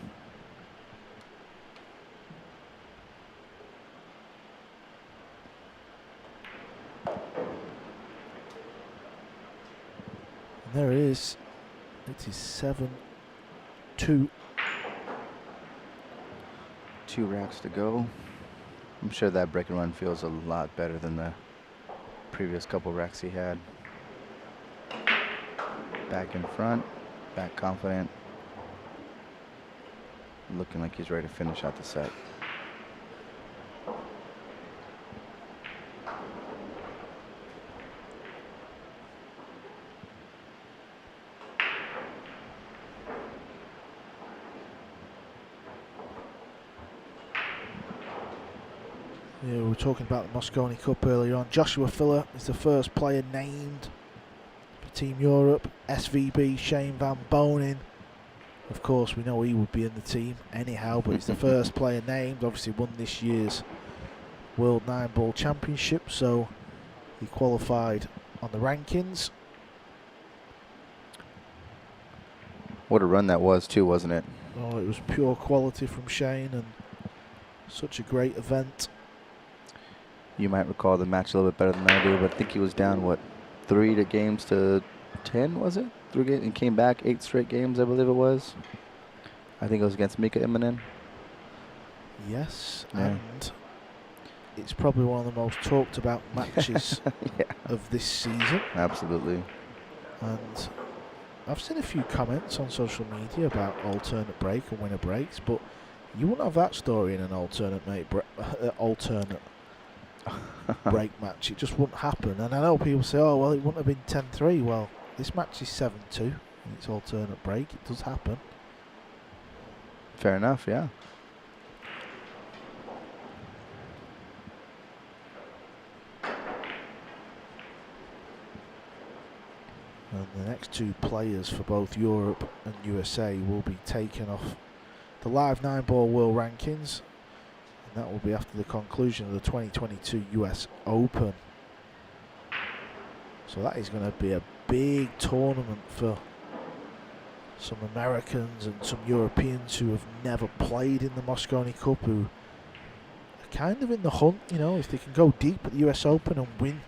And there it is. It is 7-2. 2 racks to go. I'm sure that break and run feels a lot better than the previous couple racks he had. Back in front, back confident. Looking like he's ready to finish out the set. Yeah, we were talking about the Mosconi Cup earlier on. Joshua Filler is the first player named for Team Europe. SVB, Shane Van Bonen. Of course, we know he would be in the team anyhow, but he's the first player named. Obviously won this year's World Nineball Championship, so he qualified on the rankings. What a run that was too, wasn't it? Oh, it was pure quality from Shane and such a great event. You might recall the match a little bit better than I do, but I think he was down, what, 3 games to 10, was it? 3 games, and came back 8 straight games, I believe it was. I think it was against Mika Immonen. Yes, Yeah. and it's probably one of the most talked about matches Yeah, of this season. absolutely. And I've seen a few comments on social media about alternate break and winner breaks, but you wouldn't have that story in an alternate break match. It just wouldn't happen. And I know people say, oh, well, it wouldn't have been 10-3. Well, this match is 7-2 and it's alternate break. It does happen. Fair enough, yeah. And the next 2 players for both Europe and USA will be taken off the live 9-ball world rankings. And that will be after the conclusion of the 2022 US Open. So that is going to be a big tournament for some Americans and some Europeans who have never played in the Mosconi Cup, who are kind of in the hunt. You know, if they can go deep at the US Open and win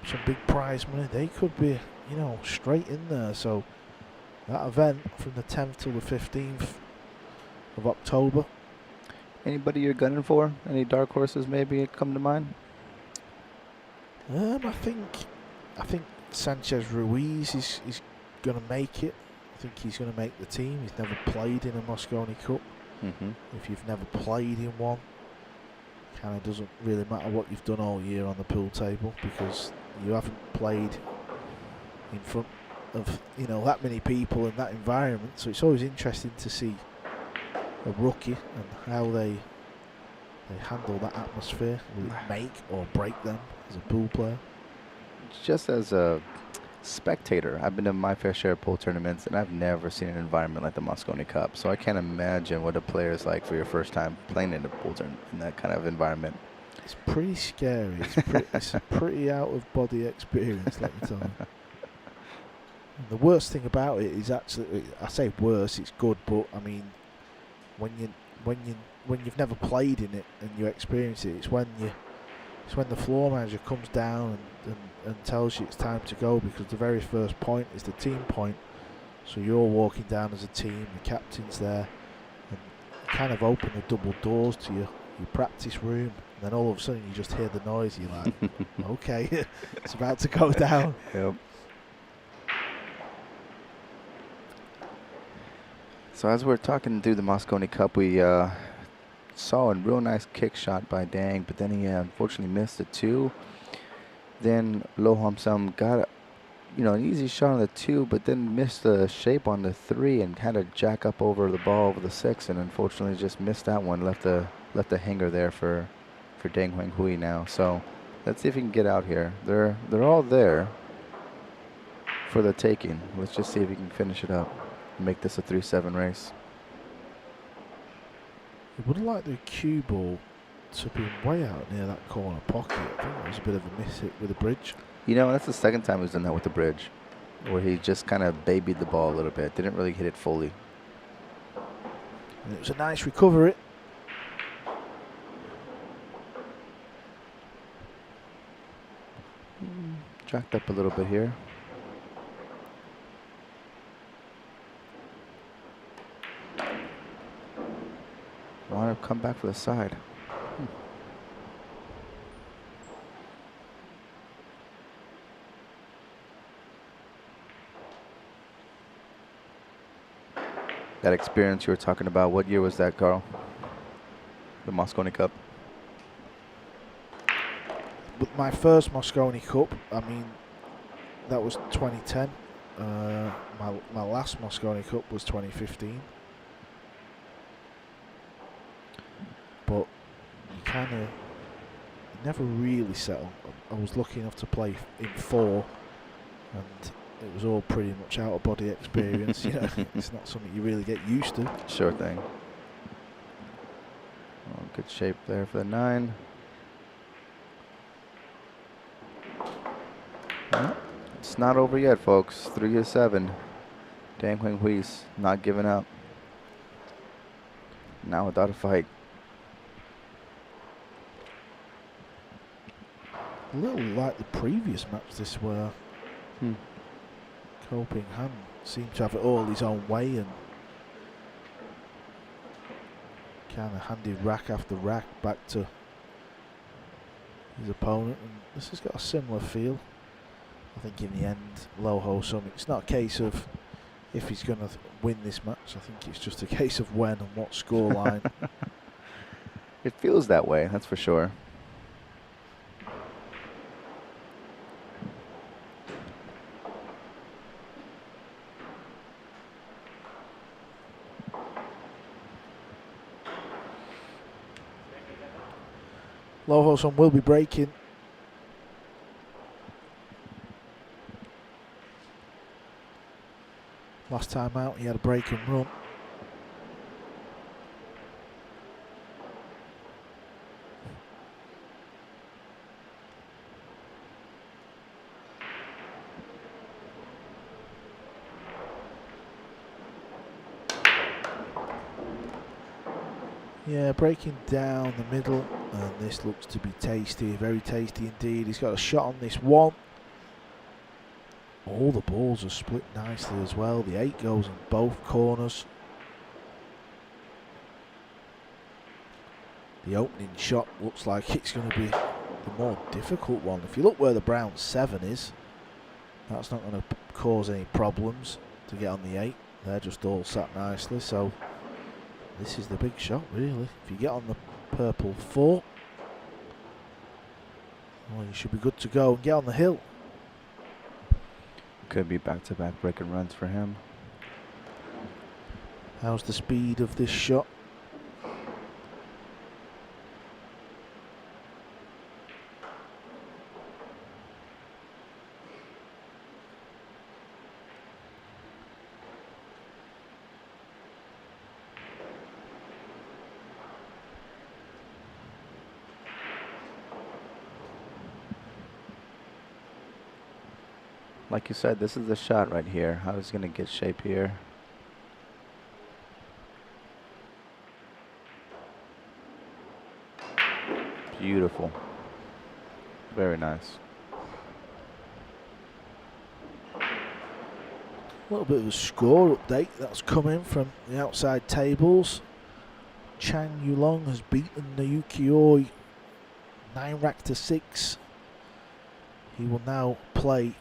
some big prize money, they could be, you know, straight in there. So that event from the 10th till the 15th of October. Anybody you're gunning for? Any dark horses maybe come to mind? I think Sanchez Ruiz is going to make it. I think he's going to make the team. He's never played in a Mosconi Cup. If you've never played in one, kind of doesn't really matter what you've done all year on the pool table, because you haven't played in front of, you know, that many people in that environment. So it's always interesting to see a rookie and how they handle that atmosphere. Will it make or break them as a pool player? Just as a spectator, I've been to my fair share of pool tournaments, and I've never seen an environment like the Mosconi Cup. So I can't imagine what a player is like for your first time playing in a pool tournament in that kind of environment. It's pretty scary. It's a pretty out-of-body experience, let me tell you. And the worst thing about it is, actually, I say worse, it's good, but I mean, when you've never played in it and you experience it, it's when the floor manager comes down and tells you it's time to go, because the very first point is the team point. So you're walking down as a team, the captain's there, and you kind of open the double doors to your practice room, and then all of a sudden you just hear the noise. You're like, okay, it's about to go down. Yep. So as we're talking through the Mosconi Cup, we saw a real nice kick shot by Dang, but then he unfortunately missed the 2. Then Lo Hom Sum got an easy shot on the 2, but then missed the shape on the 3 and had to jack up over the ball over the 6, and unfortunately just missed that one. Left the hanger there for Dang Hoang Huy now. So let's see if he can get out here. They're all there for the taking. Let's just see if he can finish it up and make this a 3-7 race. I would like the cue ball to be way out near that corner pocket. I think that was a bit of a miss hit with the bridge. You know, that's the second time he's done that with the bridge, where he just kind of babied the ball a little bit. Didn't really hit it fully. And it was a nice recovery. Jacked up a little bit here. Want to come back for the side. That experience you were talking about, what year was that, Carl? The Mosconi Cup? But my first Mosconi Cup, I mean, that was 2010. My last Mosconi Cup was 2015. But you kind of never really settled. I was lucky enough to play in 4, and it was all pretty much out of body experience. You know, it's not something you really get used to. Sure thing. Oh, good shape there for the 9. Well, it's not over yet, folks. 3-7. Dang Hoang Hui's not giving up. Now without a fight. A little like the previous match, this where Koping Han seemed to have it all his own way and kind of handed rack after rack back to his opponent, and this has got a similar feel. I think in the end, Lo Ho Sum, it's not a case of if he's going to win this match. I think it's just a case of when and what scoreline. It feels that way, that's for sure. Lo Ho Sum will be breaking. Last time out, he had a break and run. Yeah, breaking down the middle, and this looks to be tasty, very tasty indeed. He's got a shot on this one. All the balls are split nicely as well. The 8 goes in both corners. The opening shot looks like it's going to be the more difficult one. If you look where the brown 7 is, that's not going to cause any problems to get on the 8. They're just all sat nicely, so this is the big shot really. If you get on the purple 4, well, you should be good to go and get on the hill. Could be back-to-back breaking runs for him. How's the speed of this shot? Like you said, this is the shot right here. How he's going to get shape here. Beautiful. Very nice. A little bit of a score update that's come in from the outside tables. Chang Yulong has beaten Naoki Oi 9 rack to 6. He will now play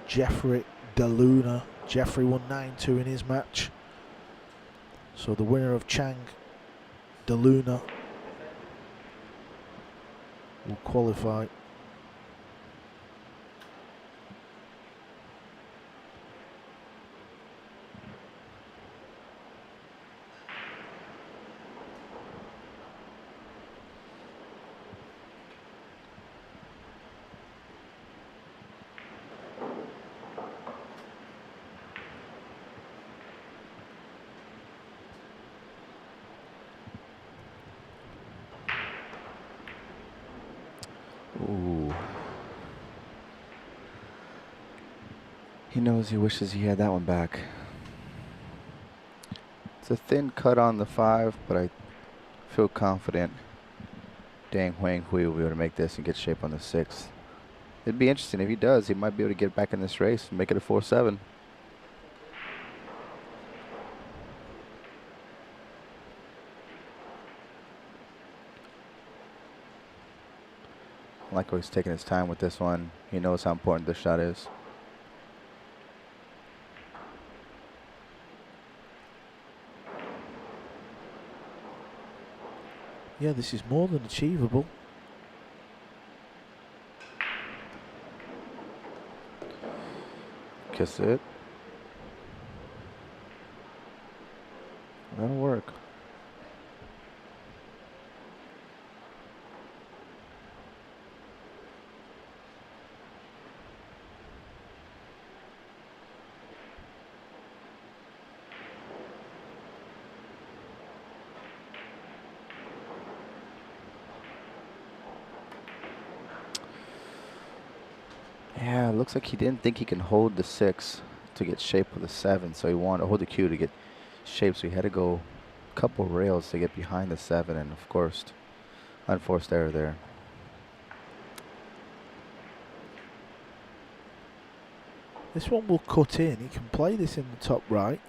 Jeffrey DeLuna. Jeffrey won 9-2 in his match. So the winner of Chang DeLuna will qualify. Ooh. He knows he wishes he had that one back. It's a thin cut on the 5, but I feel confident Dang Hoang Huy will be able to make this and get shape on the 6. It'd be interesting if he does. He might be able to get back in this race and make it a 4-7. I like how he's taking his time with this one. He knows how important this shot is. Yeah, this is more than achievable. Kiss it. That'll work. Yeah, it looks like he didn't think he can hold the 6 to get shape with the 7, so he wanted to hold the cue to get shape, so he had to go a couple rails to get behind the 7, and of course, unforced error there. This one will cut in. He can play this in the top right.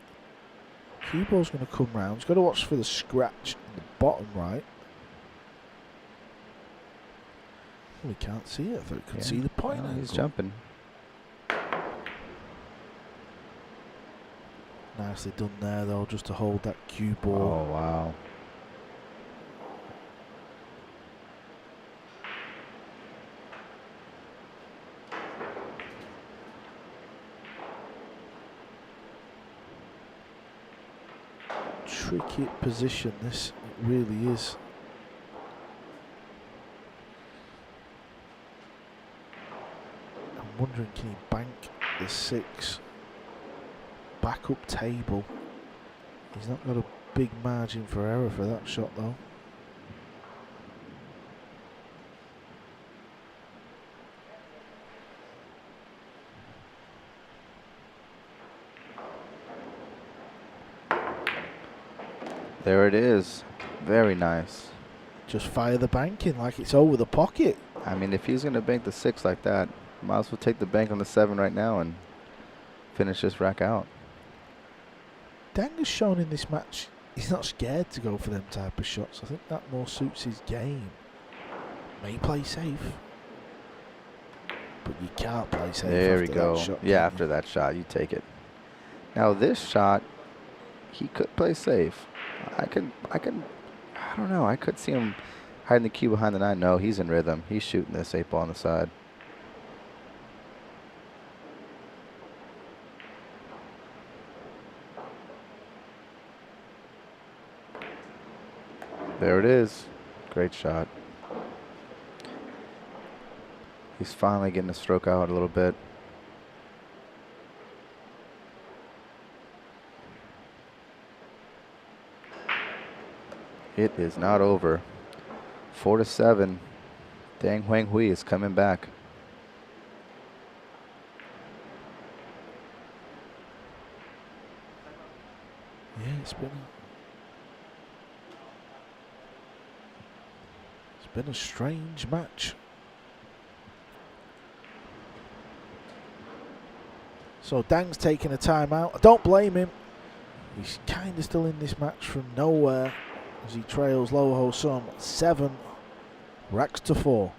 Cue ball's going to come round. He's got to watch for the scratch in the bottom right. We can't see it. I thought we could see the point. Oh, he's jumping. Nicely done there, though, just to hold that cue ball. Oh, wow. Tricky position, this. It really is. I'm wondering, can he bank the 6? Back up table. He's not got a big margin for error for that shot, though. There it is. Very nice. Just fire the bank in like it's over the pocket. I mean, if he's going to bank the 6 like that, might as well take the bank on the 7 right now and finish this rack out. Dang has shown in this match he's not scared to go for them type of shots. I think that more suits his game. May play safe, but you can't play safe. There we after go. That shot, Yeah, after that shot, you take it. Now this shot, he could play safe. I don't know. I could see him hiding the cue behind the 9. No, he's in rhythm. He's shooting this 8 ball on the side. There it is. Great shot. He's finally getting the stroke out a little bit. It is not over. 4-7. Dang Hoang Huy is coming back. Yeah, it's been a strange match. So Dang's taking a timeout. I don't blame him. He's kind of still in this match from nowhere as he trails Loho Sum 7 racks to 4.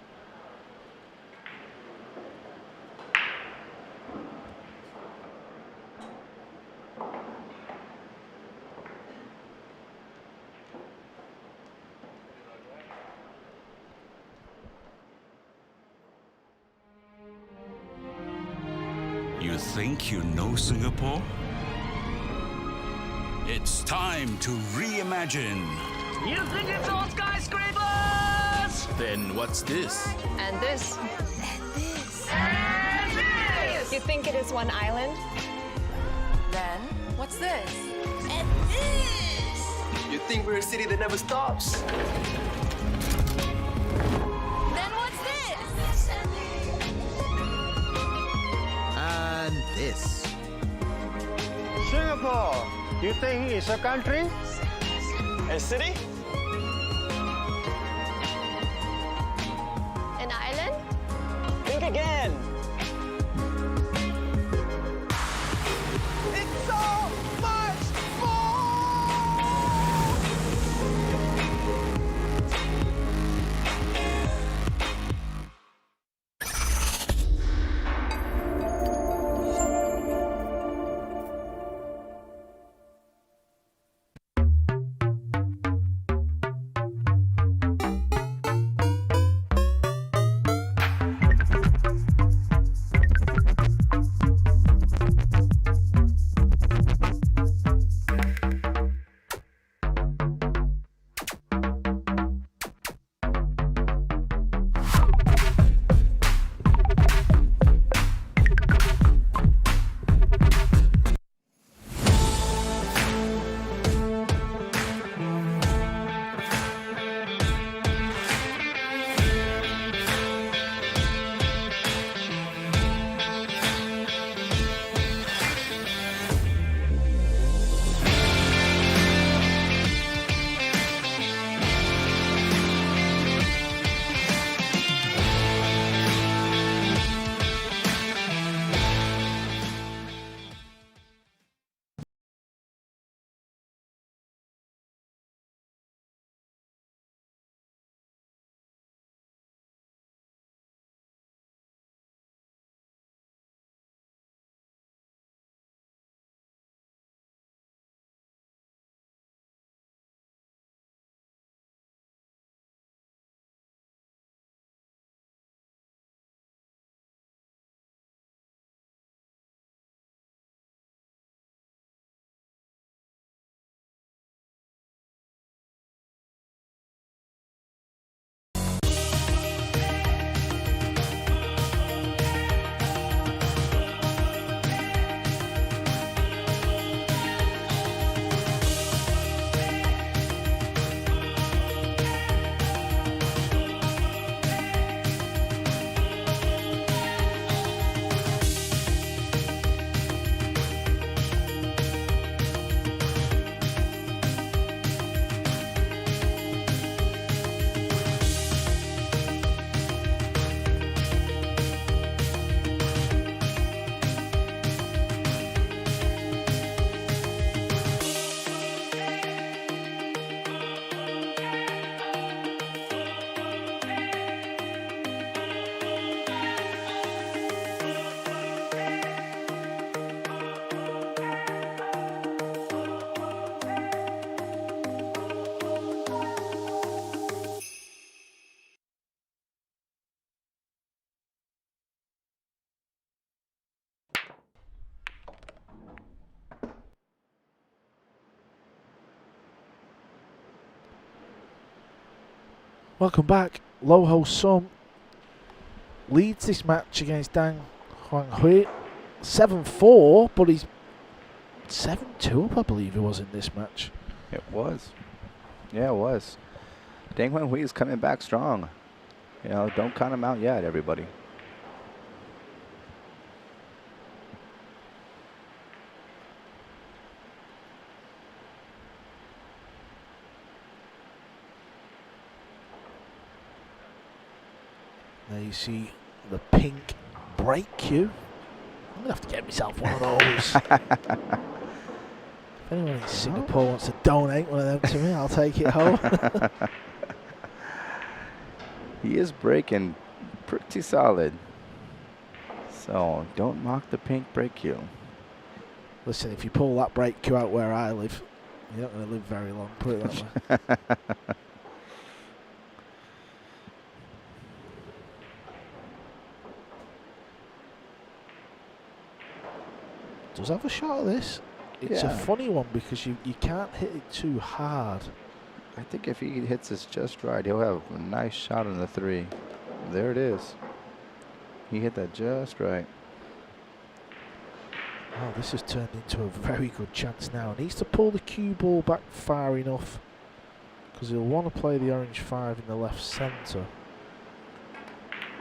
You think you know Singapore? It's time to reimagine. You think it's all skyscrapers? Then what's this? And this. And this! You think it is one island? Then, what's this? And this! You think we're a city that never stops? Then what's this? And this. Singapore, you think it's a country? A city? An island? Think again. It's so much more! Welcome back. Loho Sum leads this match against Dang Hoang Huy 7-4, but he's 7-2 up, I believe it was in this match. It was. Yeah, it was. Dang Hoang Huy is coming back strong. You know, don't count him out yet, everybody. There you see the pink break cue. I'm going to have to get myself one of those. If anyone in Singapore wants to donate one of them to me, I'll take it home. He is breaking pretty solid. So don't mock the pink break cue. Listen, if you pull that break cue out where I live, you're not going to live very long, put it that way. Does have a shot at this. It's a funny one because you can't hit it too hard. I think if he hits this just right, he'll have a nice shot on the 3. There it is. He hit that just right. Oh, this has turned into a very good chance now. He needs to pull the cue ball back far enough because he'll want to play the orange 5 in the left centre.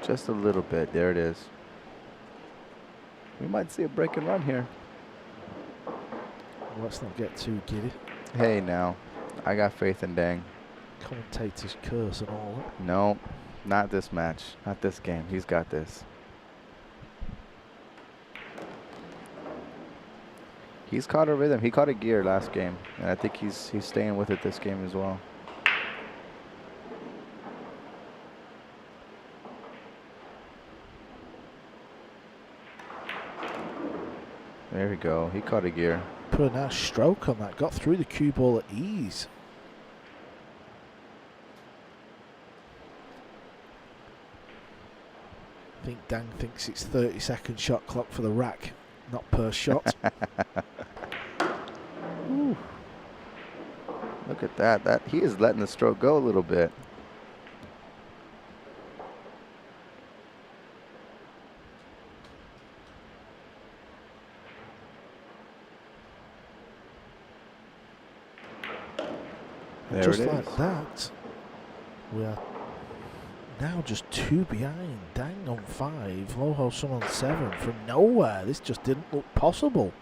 Just a little bit. There it is. We might see a break and run here. Let's not get too giddy. Hey, now. I got faith in Dang. Commentator's curse and all that. No, not this match. Not this game. He's got this. He's caught a rhythm. He caught a gear last game. And I think he's staying with it this game as well. There we go. He caught a gear. Put a nice stroke on that. Got through the cue ball at ease. I think Dang thinks it's 30-second shot clock for the rack, not per shot. Look at that. He is letting the stroke go a little bit. There Just it like is. that, we are now just 2 behind. Dang on 5, Loho Sum on 7 from nowhere. This just didn't look possible.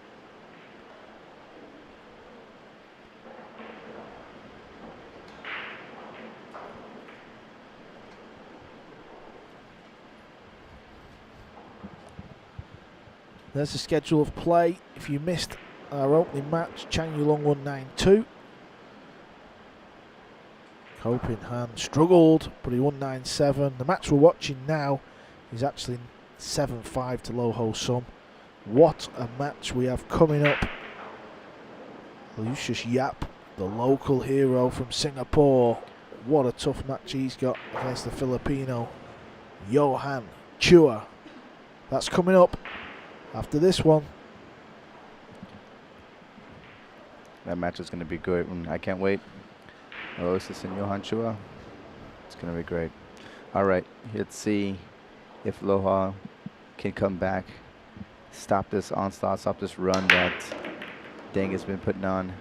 There's the schedule of play. If you missed our opening match, Chang Yulong won 9-2. Kopin Han struggled, but he won 9-7. The match we're watching now is actually 7-5 to Loho Sum. What a match we have coming up. Lucius Yap, the local hero from Singapore. What a tough match he's got against the Filipino Johan Chua. That's coming up after this one. That match is going to be good. I can't wait. Oasis and Johan Chua. It's going to be great. All right, let's see if Loha can come back, stop this onslaught, stop this run that Dang has been putting on.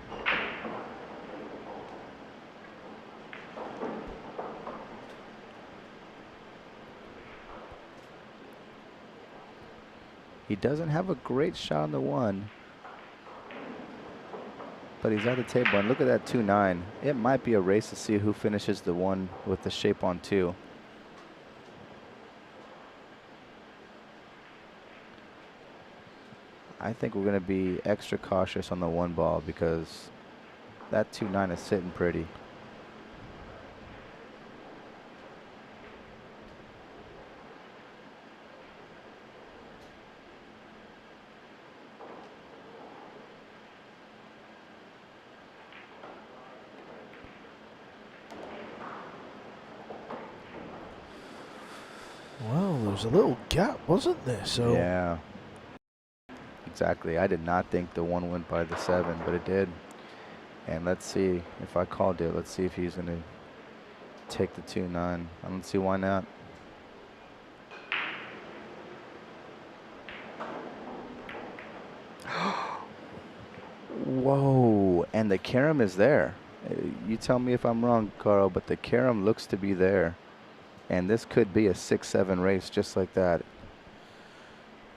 He doesn't have a great shot on the 1. But he's at the table, and look at that 2-9. It might be a race to see who finishes the 1 with the shape on 2. I think we're going to be extra cautious on the 1 ball because that 2-9 is sitting pretty. Well, there was a little gap, wasn't there? So yeah, exactly. I did not think the 1 went by the 7, but it did. And let's see if I called it. Let's see if he's going to take the 2-9. I don't see why not. Whoa, and the carom is there. You tell me if I'm wrong, Carl, but the carom looks to be there. And this could be a 6-7 race just like that.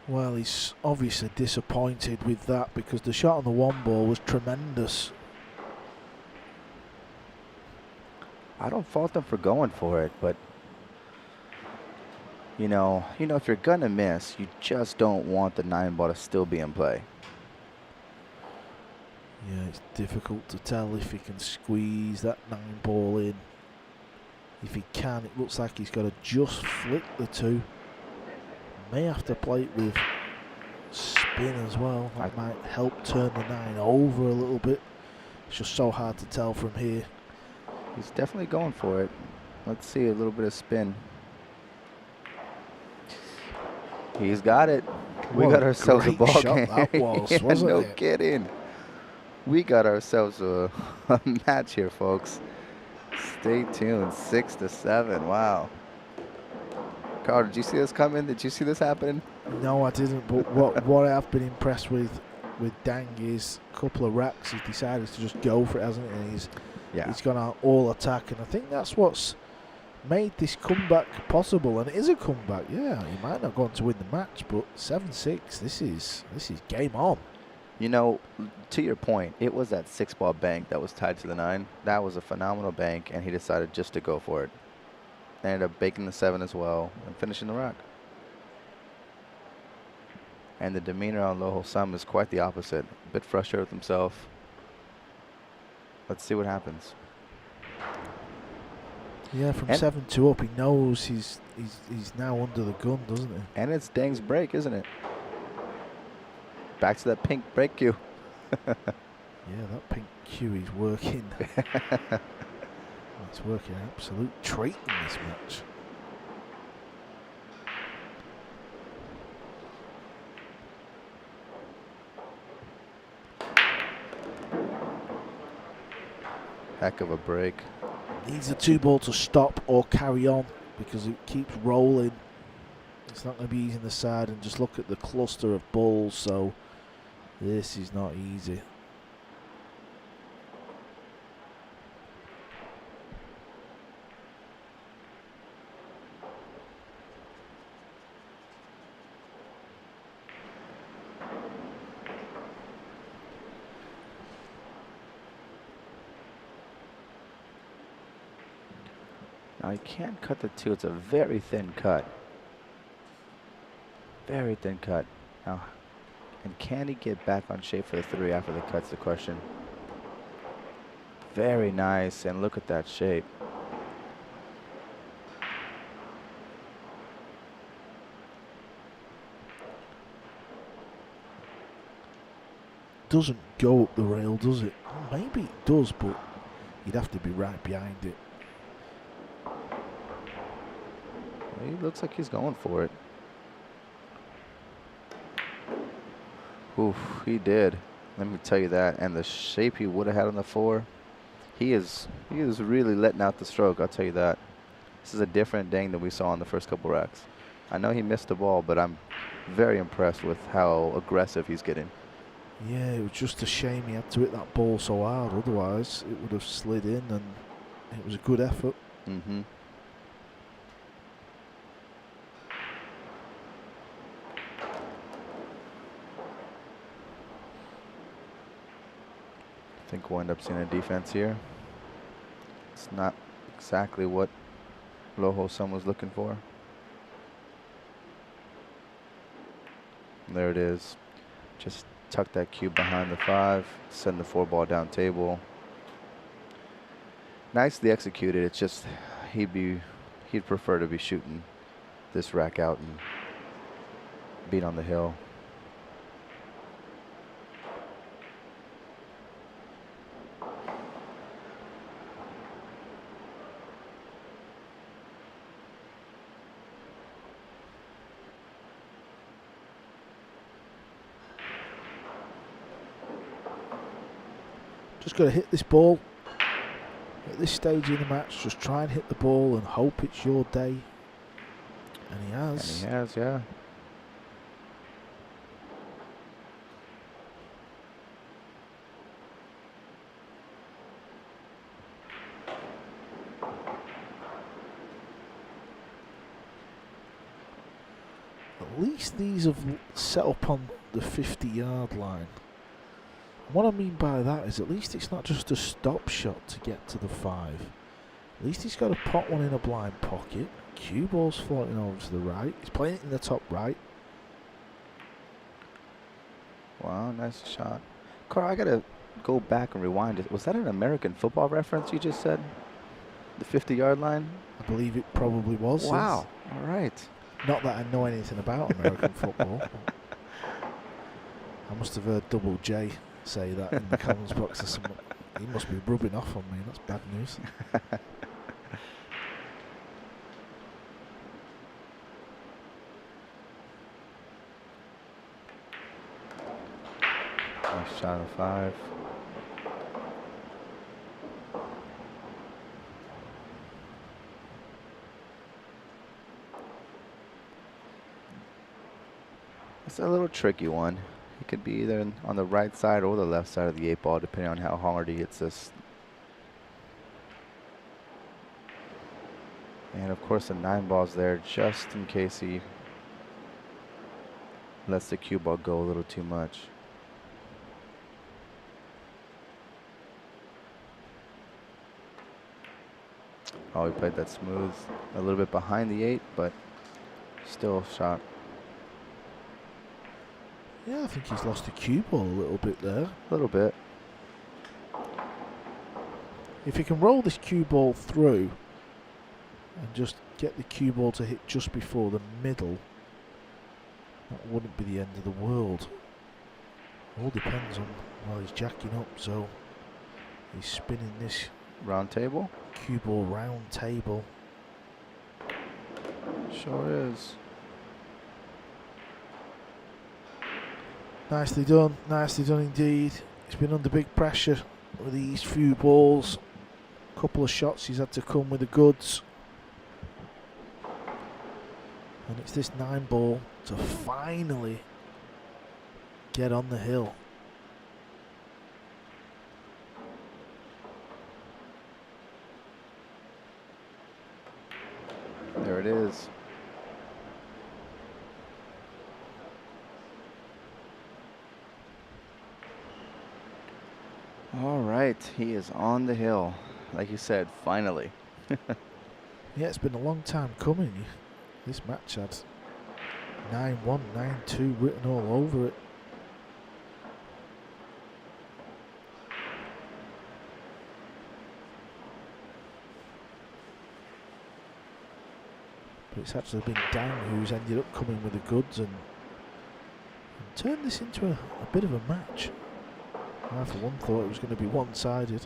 Well, he's obviously disappointed with that because the shot on the 1 ball was tremendous. I don't fault them for going for it, but you know, if you're gonna miss, you just don't want the 9 ball to still be in play. Yeah, it's difficult to tell if he can squeeze that 9 ball in. If he can, it looks like he's got to just flick the 2. May have to play it with spin as well. That might help turn the 9 over a little bit. It's just so hard to tell from here. He's definitely going for it. Let's see a little bit of spin. He's got it. We got ourselves a great ball shot game. that was, Yeah, wasn't no it? kidding. We got ourselves a match here, folks. Stay tuned. 6-7. Wow. Carl, did you see this coming? Did you see this happening? No, I didn't. But what I've been impressed with Dang is a couple of racks. He's decided to just go for it, hasn't he? And he's gone out all attack, and I think that's what's made this comeback possible. And it is a comeback. Yeah, he might not go on to win the match, but 7-6. This is game on. You know, to your point, it was that 6-ball bank that was tied to the 9. That was a phenomenal bank, and he decided just to go for it. Ended up baking the 7 as well and finishing the rack. And the demeanor on Loho Sam is quite the opposite. A bit frustrated with himself. Let's see what happens. Yeah, from 7-2 up, he knows he's now under the gun, doesn't he? And it's Dang's break, isn't it? Back to that pink break cue. Yeah, that pink cue is working. It's working an absolute treat in this match. Heck of a break. Needs the 2 ball to stop or carry on because it keeps rolling. It's not going to be easy in the side, and just look at the cluster of balls, so this is not easy. Now he can't cut the 2. It's a very thin cut. Very thin cut. Now, and can he get back on shape for the 3 after the cut's the question. Very nice, and look at that shape. Doesn't go up the rail, does it? Maybe it does, but you'd have to be right behind it. He looks like he's going for it. Oof, he did. Let me tell you that. And the shape he would have had on the 4, he is really letting out the stroke, I'll tell you that. This is a different Dang than we saw in the first couple racks. I know he missed the ball, but I'm very impressed with how aggressive he's getting. Yeah, it was just a shame he had to hit that ball so hard, otherwise it would have slid in, and it was a good effort. Mm-hmm. I think we'll end up seeing a defense here. It's not exactly what Loho Sun was looking for. And there it is. Just tuck that cube behind the 5, send the 4 ball down table. Nicely executed. It's just he'd prefer to be shooting this rack out and being on the hill. Just got to hit this ball this stage in the match, just try and hit the ball and hope it's your day. And he has. And he has, yeah. At least these have set up on the 50-yard line. What I mean by that is at least it's not just a stop shot to get to the 5. At least he's got to pot one in a blind pocket. Cue ball's floating over to the right. He's playing it in the top right. Wow, nice shot. Carl, I gotta go back and rewind it. Was that an American football reference you just said? The 50-yard line? I believe it probably was. Wow. All right. Not that I know anything about American football. I must have heard Double J say that in the comments box or something. He must be rubbing off on me. That's bad news. Nice shot of 5. It's a little tricky one. It could be either on the right side or the left side of the 8 ball, depending on how hard he hits this. And of course the 9 ball's there just in case he lets the cue ball go a little too much. Oh, he played that smooth. A little bit behind the 8, but still a shot. Yeah, I think he's lost the cue ball a little bit there. A little bit. If he can roll this cue ball through and just get the cue ball to hit just before the middle, that wouldn't be the end of the world. All depends on while he's jacking up, so he's spinning this Round table? cue ball round table. Sure is. Nicely done indeed. He's been under big pressure with these few balls. A couple of shots he's had to come with the goods. And it's this 9 ball to finally get on the hill. There it is. All right, he is on the hill. Like you said, finally. Yeah, it's been a long time coming. This match had 9-1, 9-2 written all over it. But it's actually been Dang who's ended up coming with the goods and turned this into a bit of a match. I for one thought it was going to be one-sided.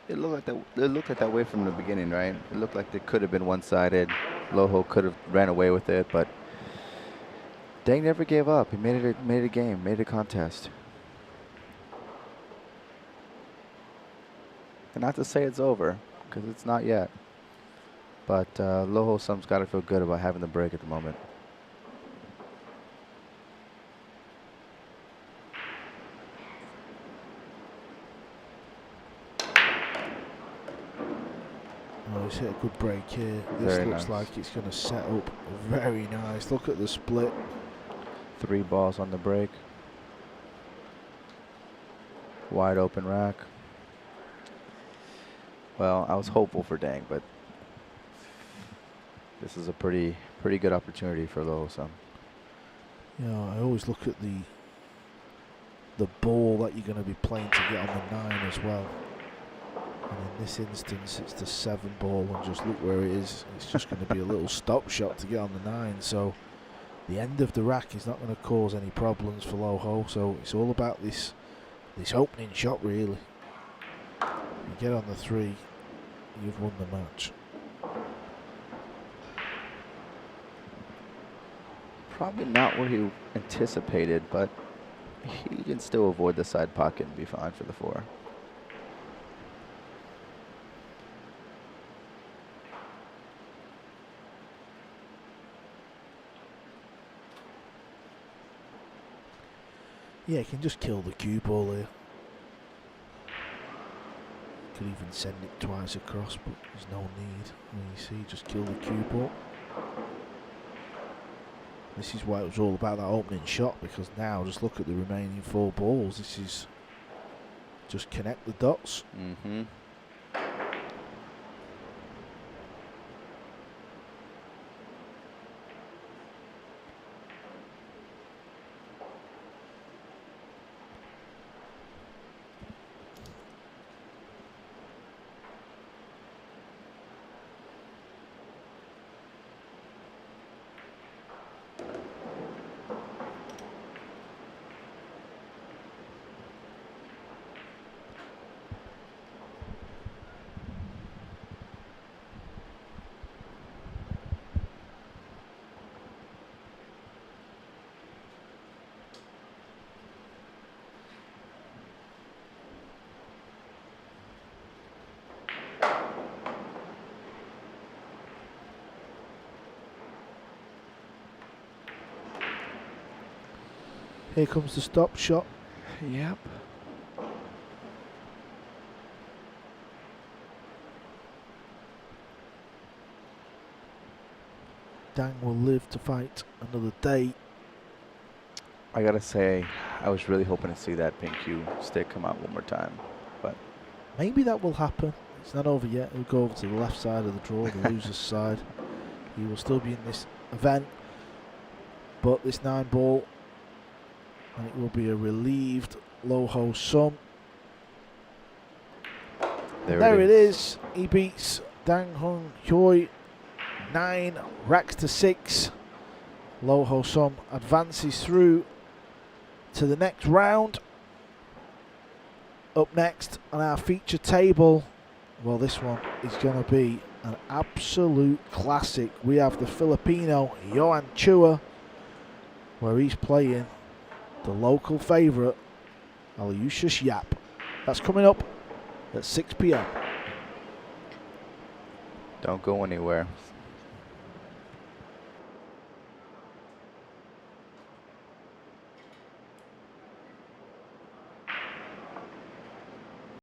It looked like that way from the beginning, right? It looked like it could have been one-sided. Loho could have ran away with it, but Dang never gave up. He made it a game, made it a contest. And not to say it's over, because it's not yet. But Loho Sum's got to feel good about having the break at the moment. Oh, he's hit a good break here. This Very looks nice. like it's going to set up very nice. Look at the split. 3 balls on the break. Wide open rack. Well, I was hopeful for Dang, but this is a pretty good opportunity for Loho Sum. You know, I always look at the ball that you're going to be playing to get on the 9 as well. And in this instance, it's the 7 ball, and just look where it is. It's just going to be a little stop shot to get on the 9. So the end of the rack is not going to cause any problems for Loho. So it's all about this opening shot, really. You get on the 3, you've won the match. Probably not where he anticipated, but he can still avoid the side pocket and be fine for the 4. Yeah, he can just kill the cue ball here. Could even send it twice across, but there's no need. And you see, just kill the cue ball. This is why it was all about that opening shot, because now just look at the remaining 4 balls. This is just connect the dots. Mm-hmm. Here comes the stop shot. Yep. Dang will live to fight another day. I gotta say, I was really hoping to see that pink cue stick come out one more time, but Maybe that will happen. It's not over yet. It'll go over to the left side of the draw, the loser's side. He will still be in this event, but this 9-ball, and it will be a relieved Loho Sum. There it is. He beats Dang Hoang Huy 9 racks to 6. Loho Sum advances through to the next round. Up next on our feature table, well, this one is going to be an absolute classic. We have the Filipino Johan Chua, where he's playing the local favourite Alyosha Yap. That's coming up at 6 p.m. don't go anywhere.